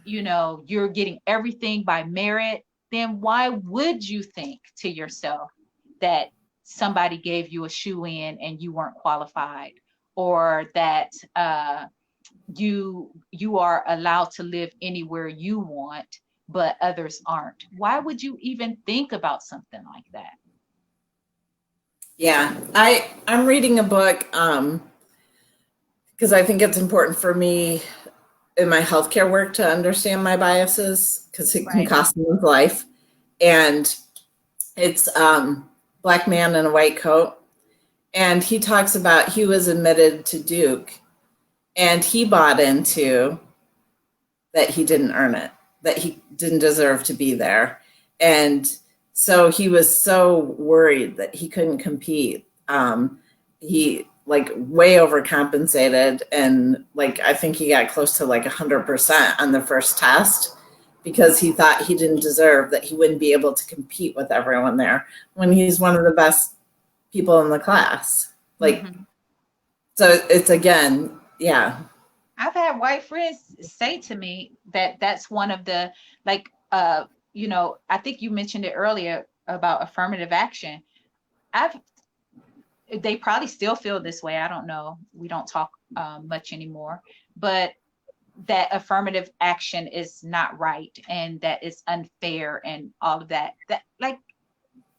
you're getting everything by merit. Then why would you think to yourself that somebody gave you a shoe in and you weren't qualified, or that you are allowed to live anywhere you want but others aren't? Why would you even think about something like that? Yeah, I'm reading a book because I think it's important for me in my healthcare work to understand my biases, because it can Right. cost someone's life. And it's Black Man in a White Coat, and he talks about, he was admitted to Duke, and he bought into that he didn't earn it, that he didn't deserve to be there. And so he was so worried that he couldn't compete. He like way overcompensated, and like I think he got close to like 100% on the first test, because he thought he didn't deserve, that he wouldn't be able to compete with everyone there when he's one of the best people in the class. Like, Mm-hmm. so it's again, yeah. I've had white friends say to me that that's one of the, like, I think you mentioned it earlier about affirmative action. I've They probably still feel this way. I don't know. We don't talk much anymore, but that affirmative action is not right, and that it's unfair and all of that. That, like,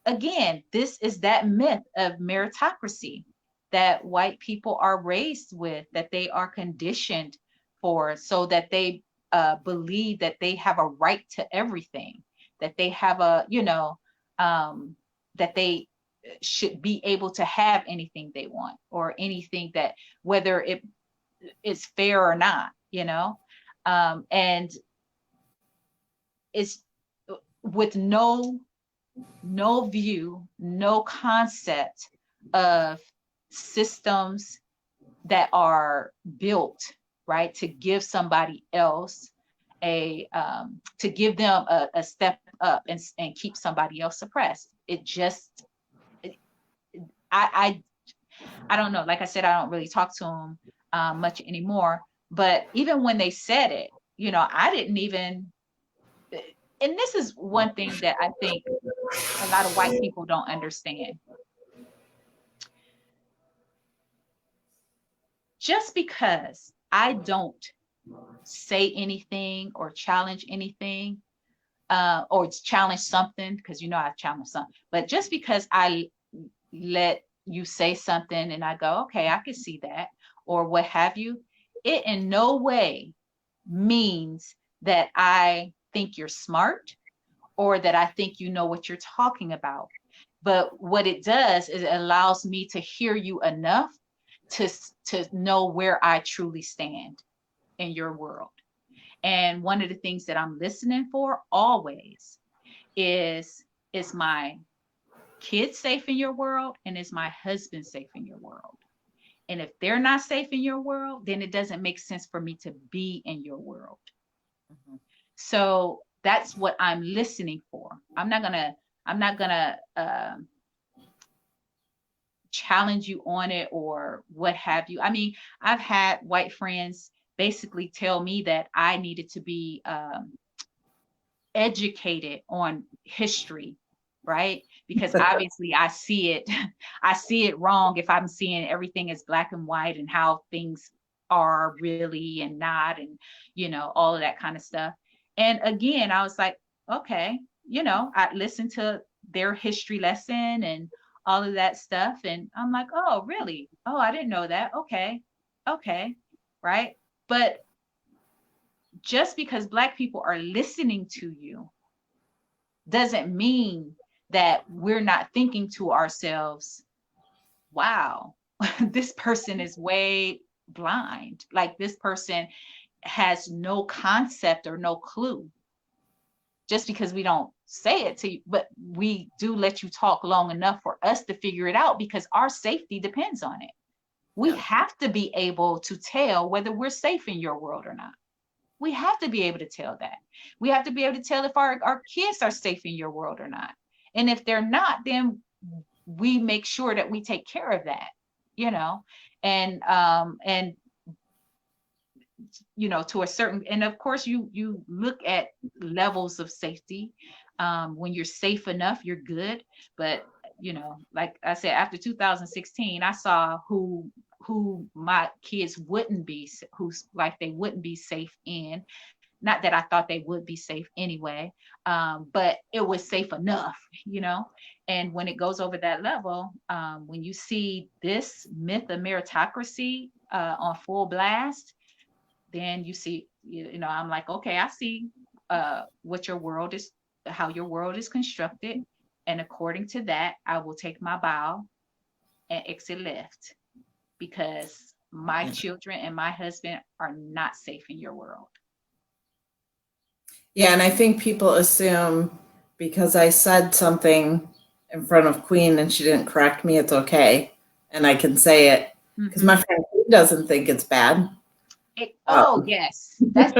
again, this is that myth of meritocracy that white people are raised with, that they are conditioned for, so that they believe that they have a right to everything, that they have that they should be able to have anything they want, or anything that, whether it is fair or not, and it's with no view, no concept of systems that are built, right, to give somebody else to give them a step up, and keep somebody else suppressed. It just, I I don't know. Like I said, I don't really talk to them much anymore. But even when they said it, I didn't even. And this is one thing that I think a lot of white people don't understand. Just because I don't say anything or challenge anything, or challenge something, because I've challenged something, but just because I let you say something and I go, okay, I can see that, or what have you, it in no way means that I think you're smart, or that I think you know what you're talking about. But what it does is it allows me to hear you enough to know where I truly stand in your world. And one of the things that I'm listening for always is my kids safe in your world, and is my husband safe in your world? And if they're not safe in your world, then it doesn't make sense for me to be in your world. Mhm. So that's what I'm listening for. I'm not gonna challenge you on it or what have you. I mean, I've had white friends basically tell me that I needed to be educated on history, right? Because obviously I see it, I see it wrong if I'm seeing everything as black and white, and how things are really and not, and all of that kind of stuff. And again, I was like, okay, I listened to their history lesson and all of that stuff, and I'm like, oh, really? Oh, I didn't know that. Okay. Okay. Right. But just because black people are listening to you doesn't mean that we're not thinking to ourselves, wow, this person is way blind. Like this person has no concept or no clue. Just because we don't say it to you, but we do let you talk long enough for us to figure it out, because our safety depends on it. We have to be able to tell whether we're safe in your world or not. We have to be able to tell that. We have to be able to tell if our kids are safe in your world or not. And if they're not, then we make sure that we take care of that, you know, and you know, to a certain, and of course you look at levels of safety. When you're safe enough, you're good. But you know, like I said, after 2016, I saw who my kids wouldn't be, whose life they wouldn't be safe in. Not that I thought they would be safe anyway, but it was safe enough, you know. And when it goes over that level, when you see this myth of meritocracy on full blast, then you see, you know, I'm like, okay, I see what your world is, how your world is constructed. And according to that, I will take my bow and exit left, because my children and my husband are not safe in your world. Yeah, and I think people assume because I said something in front of Queen and she didn't correct me, it's okay. And I can say it because my friend Queen doesn't think it's bad. Oh, yes. That's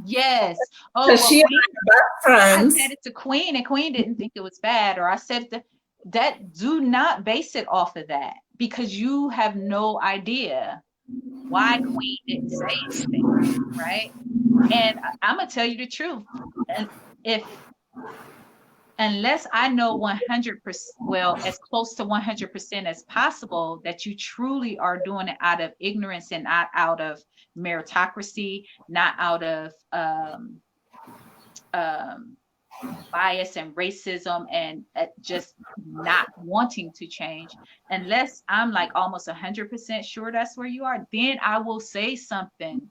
yes. Oh, well, She and I are best friends. I said it to Queen and Queen didn't think it was bad, or I said that do not base it off of that, because you have no idea why Queen didn't say anything, right? And I'm gonna tell you the truth. And if unless I know 100%, well, as close to 100% as possible, that you truly are doing it out of ignorance and not out of meritocracy, not out of bias and racism and just not wanting to change, unless I'm like almost 100% sure that's where you are, then I will say something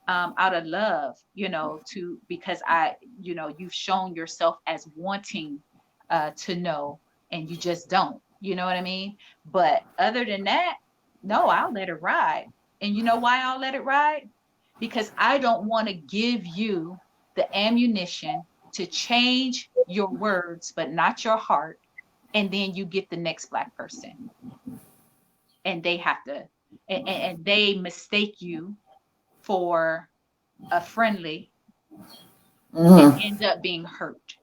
out of love, you know, because you know, you've shown yourself as wanting to know, and you just don't, you know what I mean? But other than that, no, I'll let it ride. And you know why I'll let it ride? Because I don't want to give you the ammunition to change your words, but not your heart. And then you get the next Black person and they have to, and they mistake you for a friendly and end up being hurt.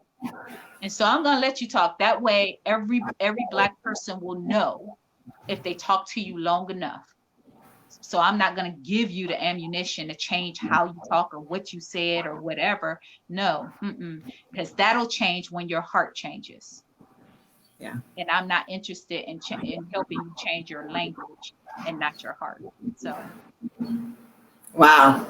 And so I'm going to let you talk that way. Every Black person will know if they talk to you long enough. So I'm not going to give you the ammunition to change how you talk or what you said or whatever. No, because that'll change when your heart changes. Yeah. And I'm not interested in helping you change your language and not your heart. So. Wow.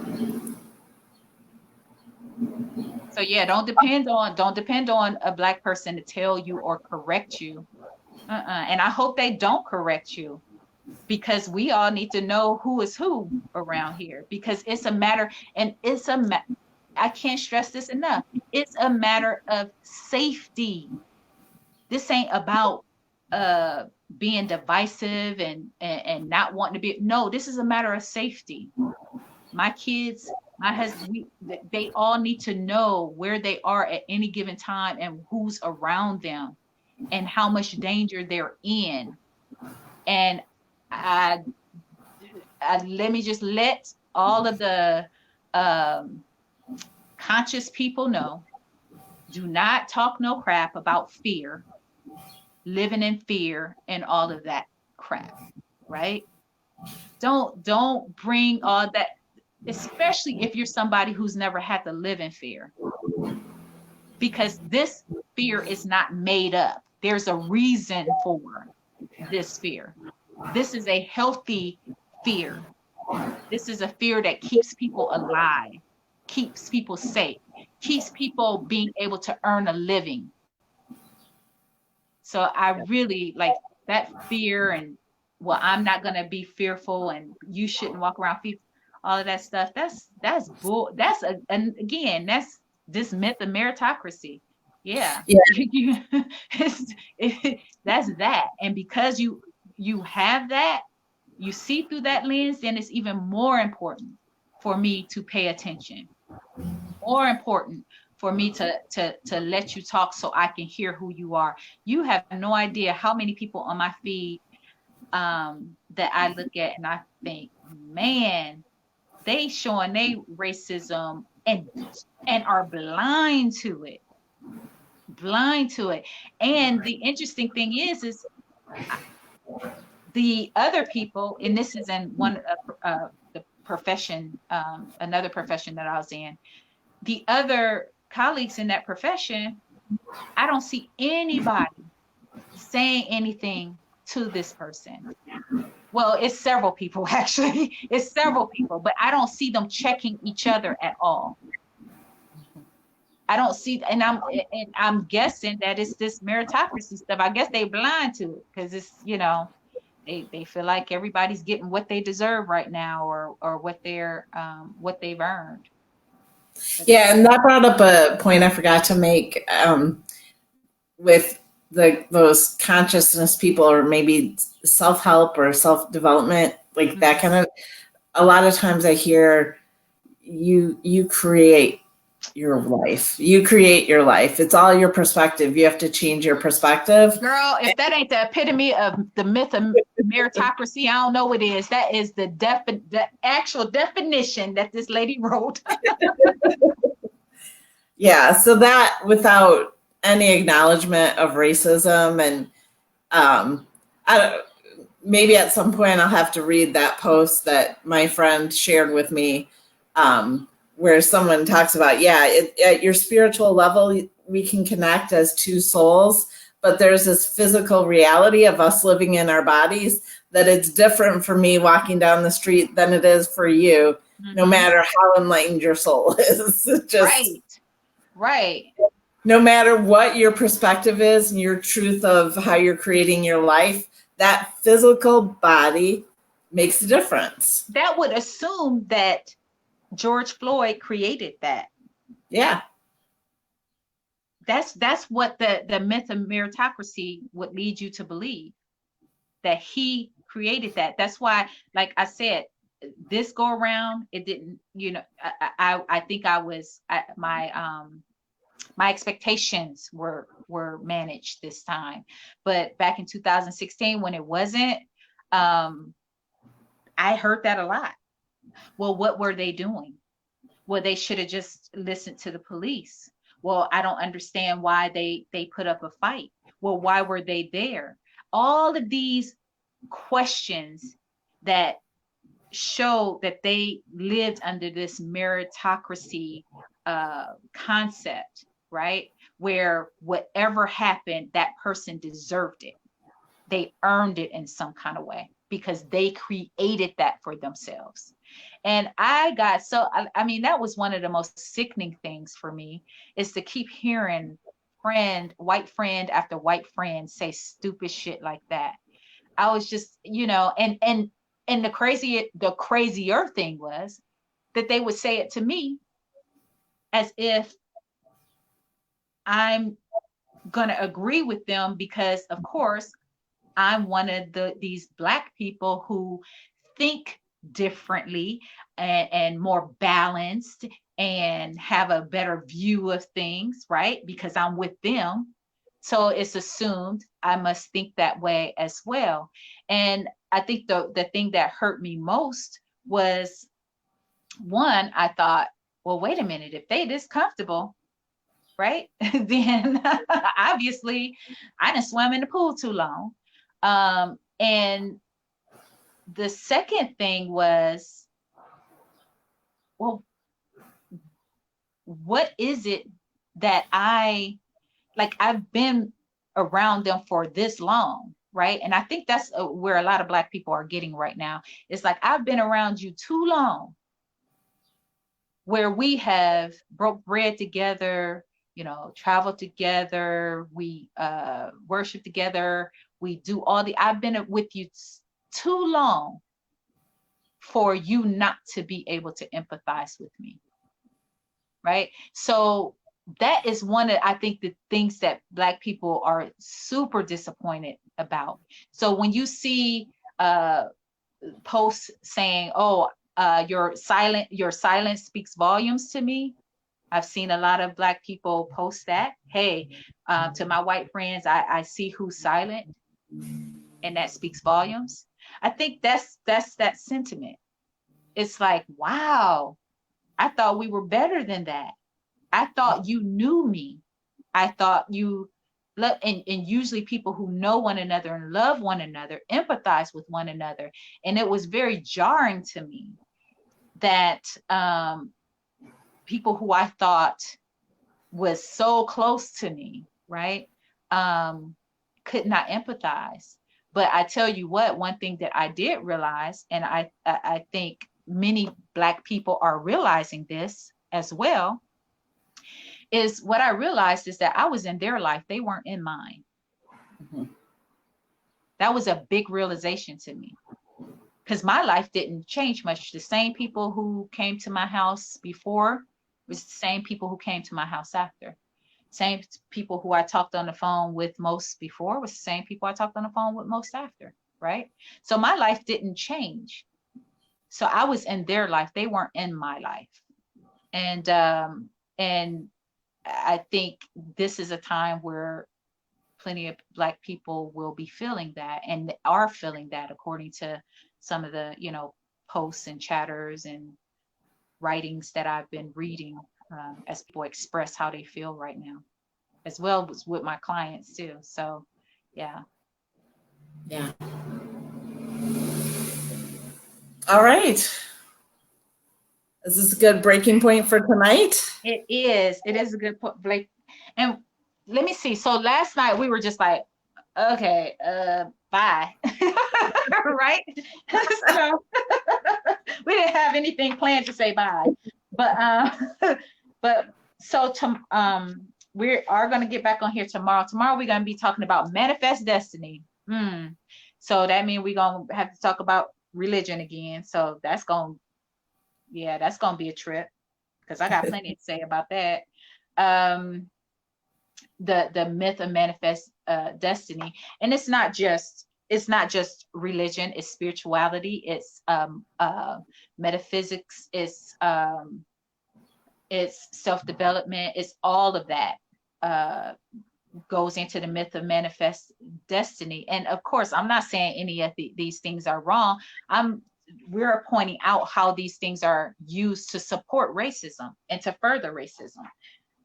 So yeah, don't depend on a Black person to tell you or correct you. And I hope they don't correct you, because we all need to know who is who around here, because it's a matter, and I can't stress this enough. It's a matter of safety. This ain't about being divisive and not wanting to be. No, this is a matter of safety. My kids, my husband, they all need to know where they are at any given time and who's around them and how much danger they're in. And I let me just let all of the conscious people know, do not talk no crap about fear, living in fear and all of that crap, right? Don't bring all that, especially if you're somebody who's never had to live in fear, because this fear is not made up. There's a reason for this fear. This is a healthy fear. This is a fear that keeps people alive, keeps people safe, keeps people being able to earn a living. So I really like that fear, and well, I'm not going to be fearful and you shouldn't walk around fearful, all of that stuff. That's bull. And again, that's this myth of meritocracy. Yeah. Yeah. That's that. And because you have that, you see through that lens, then it's even more important for me to pay attention. More important for me to let you talk so I can hear who you are. You have no idea how many people on my feed that I look at and I think, man, they showing they racism and are blind to it. Blind to it. And the interesting thing is the other people, and this is in one the profession, another profession that I was in, the other colleagues in that profession, I don't see anybody saying anything to this person. Well, it's several people actually. It's several people, but I don't see them checking each other at all. I don't see, and I'm guessing that it's this meritocracy stuff. I guess they blind to it because it's, they feel like everybody's getting what they deserve right now, or what they've earned. But Yeah, and that brought up a point I forgot to make, with those consciousness people, or maybe self help or self development, like that kind of. A lot of times I hear you create your life. You create your life. It's all your perspective. You have to change your perspective. girl, if that ain't the epitome of the myth of meritocracy, I don't know what is. That is the actual definition that this lady wrote. Yeah, so that, without any acknowledgement of racism, and I maybe at some point I'll have to read that post that my friend shared with me, where someone talks about, yeah, at your spiritual level, we can connect as two souls, but there's this physical reality of us living in our bodies that it's different for me walking down the street than it is for you, no matter how enlightened your soul is. Just right. no matter what your perspective is and your truth of how you're creating your life, that physical body makes a difference. That would assume that George Floyd created that. Yeah. That's what the myth of meritocracy would lead you to believe, that he created that. That's why, like I said, this go around, it didn't, I think my expectations were managed this time. But back in 2016, when it wasn't, I heard that a lot. Well, what were they doing? Well, they should have just listened to the police. Well, I don't understand why they put up a fight. Well, why were they there? All of these questions that show that they lived under this meritocracy concept, right? Where whatever happened, that person deserved it. They earned it in some kind of way because they created that for themselves. And I got so, I mean, that was one of the most sickening things for me, is to keep hearing white friend after white friend say stupid shit like that. I was just, and the crazier thing was that they would say it to me as if I'm gonna agree with them because, of course, I'm one of these Black people who think differently and more balanced and have a better view of things, right? Because I'm with them. So it's assumed I must think that way as well. And I think the thing that hurt me most was, one, I thought, well, wait a minute, if they this comfortable, right? Then obviously I done swam in the pool too long. And the second thing was, well, what is it that I've been around them for this long, right? And I think that's where a lot of Black people are getting right now. It's like, I've been around you too long, where we have broke bread together, traveled together, we worship together, we do I've been with you too long for you not to be able to empathize with me, right? So that is one of, I think, the things that Black people are super disappointed about. So when you see posts saying, "Oh, your silence speaks volumes to me," I've seen a lot of Black people post that. Hey, to my white friends, I see who's silent, and that speaks volumes. I think that's that sentiment. It's like, wow, I thought we were better than that. I thought you knew me. I thought you love, and usually people who know one another and love one another empathize with one another. And it was very jarring to me that people who I thought was so close to me, right, could not empathize. But I tell you what, one thing that I did realize, and I think many Black people are realizing this as well, is what I realized is that I was in their life, they weren't in mine. Mm-hmm. That was a big realization to me, because my life didn't change much. The same people who came to my house before was the same people who came to my house after. Same people who I talked on the phone with most before was the same people I talked on the phone with most after, right? So my life didn't change. So I was in their life, they weren't in my life. And I think this is a time where plenty of Black people will be feeling that, and are feeling that, according to some of the, posts and chatters and writings that I've been reading, as people express how they feel right now, as well as with my clients too. So, yeah. Yeah. All right. Is this a good breaking point for tonight? It is. It is a good point, Blake. And let me see. So last night we were just like, okay, bye. Right? So we didn't have anything planned to say bye. But but so we are gonna get back on here tomorrow. Tomorrow we're gonna be talking about manifest destiny. So that means we're gonna have to talk about religion again. So that's gonna be a trip, because I got plenty to say about that. Um, the myth of manifest destiny, and it's not just religion, it's spirituality, it's metaphysics, it's self-development, it's all of that goes into the myth of manifest destiny. And of course, I'm not saying any of these things are wrong. We're pointing out how these things are used to support racism and to further racism.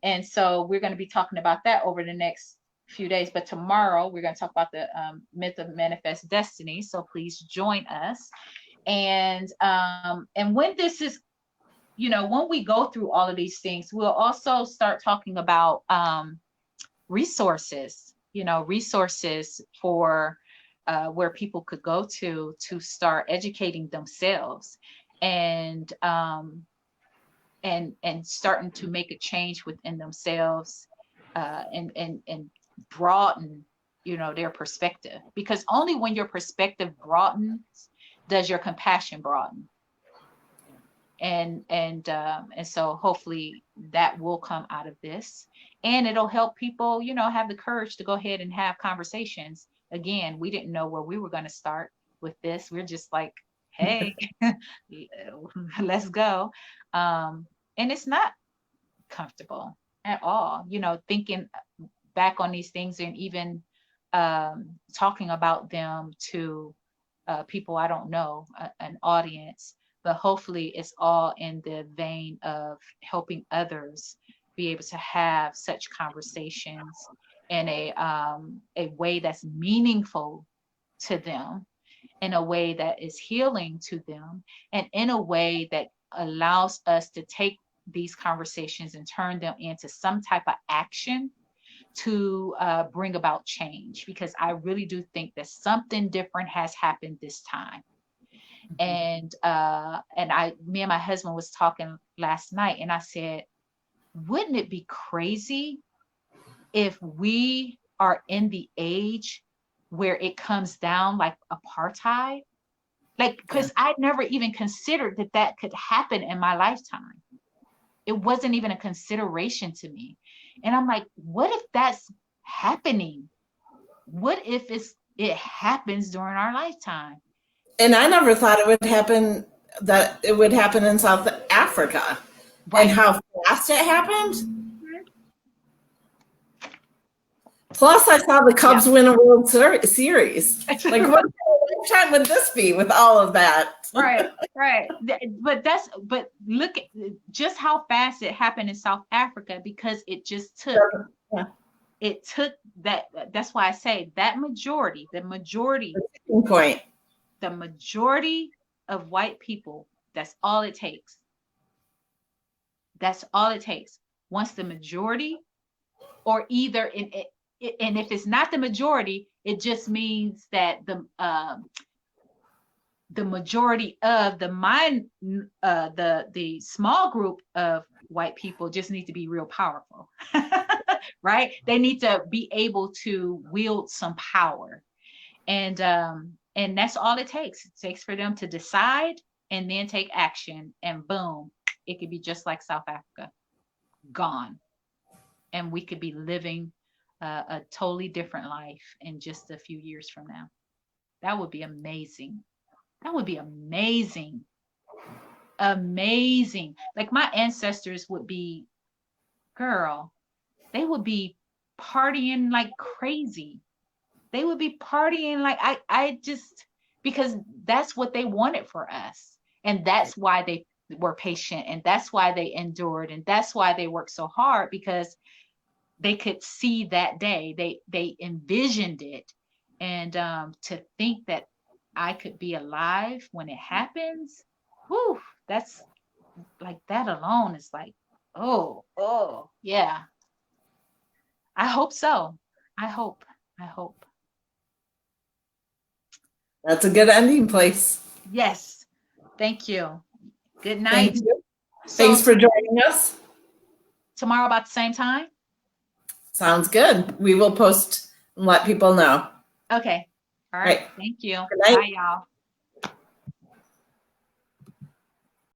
And so we're going to be talking about that over the next few days. But tomorrow we're going to talk about the myth of manifest destiny. So please join us. And when this is, when we go through all of these things, we'll also start talking about resources, resources for where people could go to start educating themselves, and starting to make a change within themselves, and broaden, their perspective. Because only when your perspective broadens does your compassion broaden. And so hopefully that will come out of this, and it'll help people, have the courage to go ahead and have conversations. Again, we didn't know where we were going to start with this. We're just like, hey, let's go. And it's not comfortable at all, thinking back on these things, and even talking about them to people I don't know, an audience. But hopefully it's all in the vein of helping others be able to have such conversations in a way that's meaningful to them, in a way that is healing to them, and in a way that allows us to take these conversations and turn them into some type of action to bring about change. Because I really do think that something different has happened this time. And me and my husband was talking last night, and I said, wouldn't it be crazy if we are in the age where it comes down like apartheid? Like, Yeah. because I'd never even considered that could happen in my lifetime. It wasn't even a consideration to me. And I'm like, what if that's happening? What if it happens during our lifetime? And I never thought it would happen, that it would happen in South Africa, and Right. how fast it happened. Plus, I saw the Cubs win a World Series. Yeah. Like, what lifetime would this be with all of that? Right, right. But look at just how fast it happened in South Africa, because it just took Yeah. it took that. That's why I say that majority, the majority of white people, that's all it takes. That's all it takes. Once the majority, or either and if it's not the majority, it just means that the majority of the small group of white people just need to be real powerful. Right? They need to be able to wield some power. And that's all it takes. It takes for them to decide and then take action, and boom, it could be just like South Africa, gone. And we could be living a totally different life in just a few years from now. That would be amazing. That would be amazing. Amazing. Like my ancestors would be, girl, they would be partying like crazy. They would be partying like I just, because that's what they wanted for us. And that's why they were patient, and that's why they endured, and that's why they worked so hard, because they could see that day. They envisioned it. And to think that I could be alive when it happens, whew, that's like, that alone is like, oh, yeah. I hope so. I hope. I hope. That's a good ending place. Yes. Thank you. Good Thank night. you. So Thanks for joining us. tomorrow about the same time? Sounds good. We will post and let people know. Okay. All All right. right. Thank you. Good night. Bye, y'all.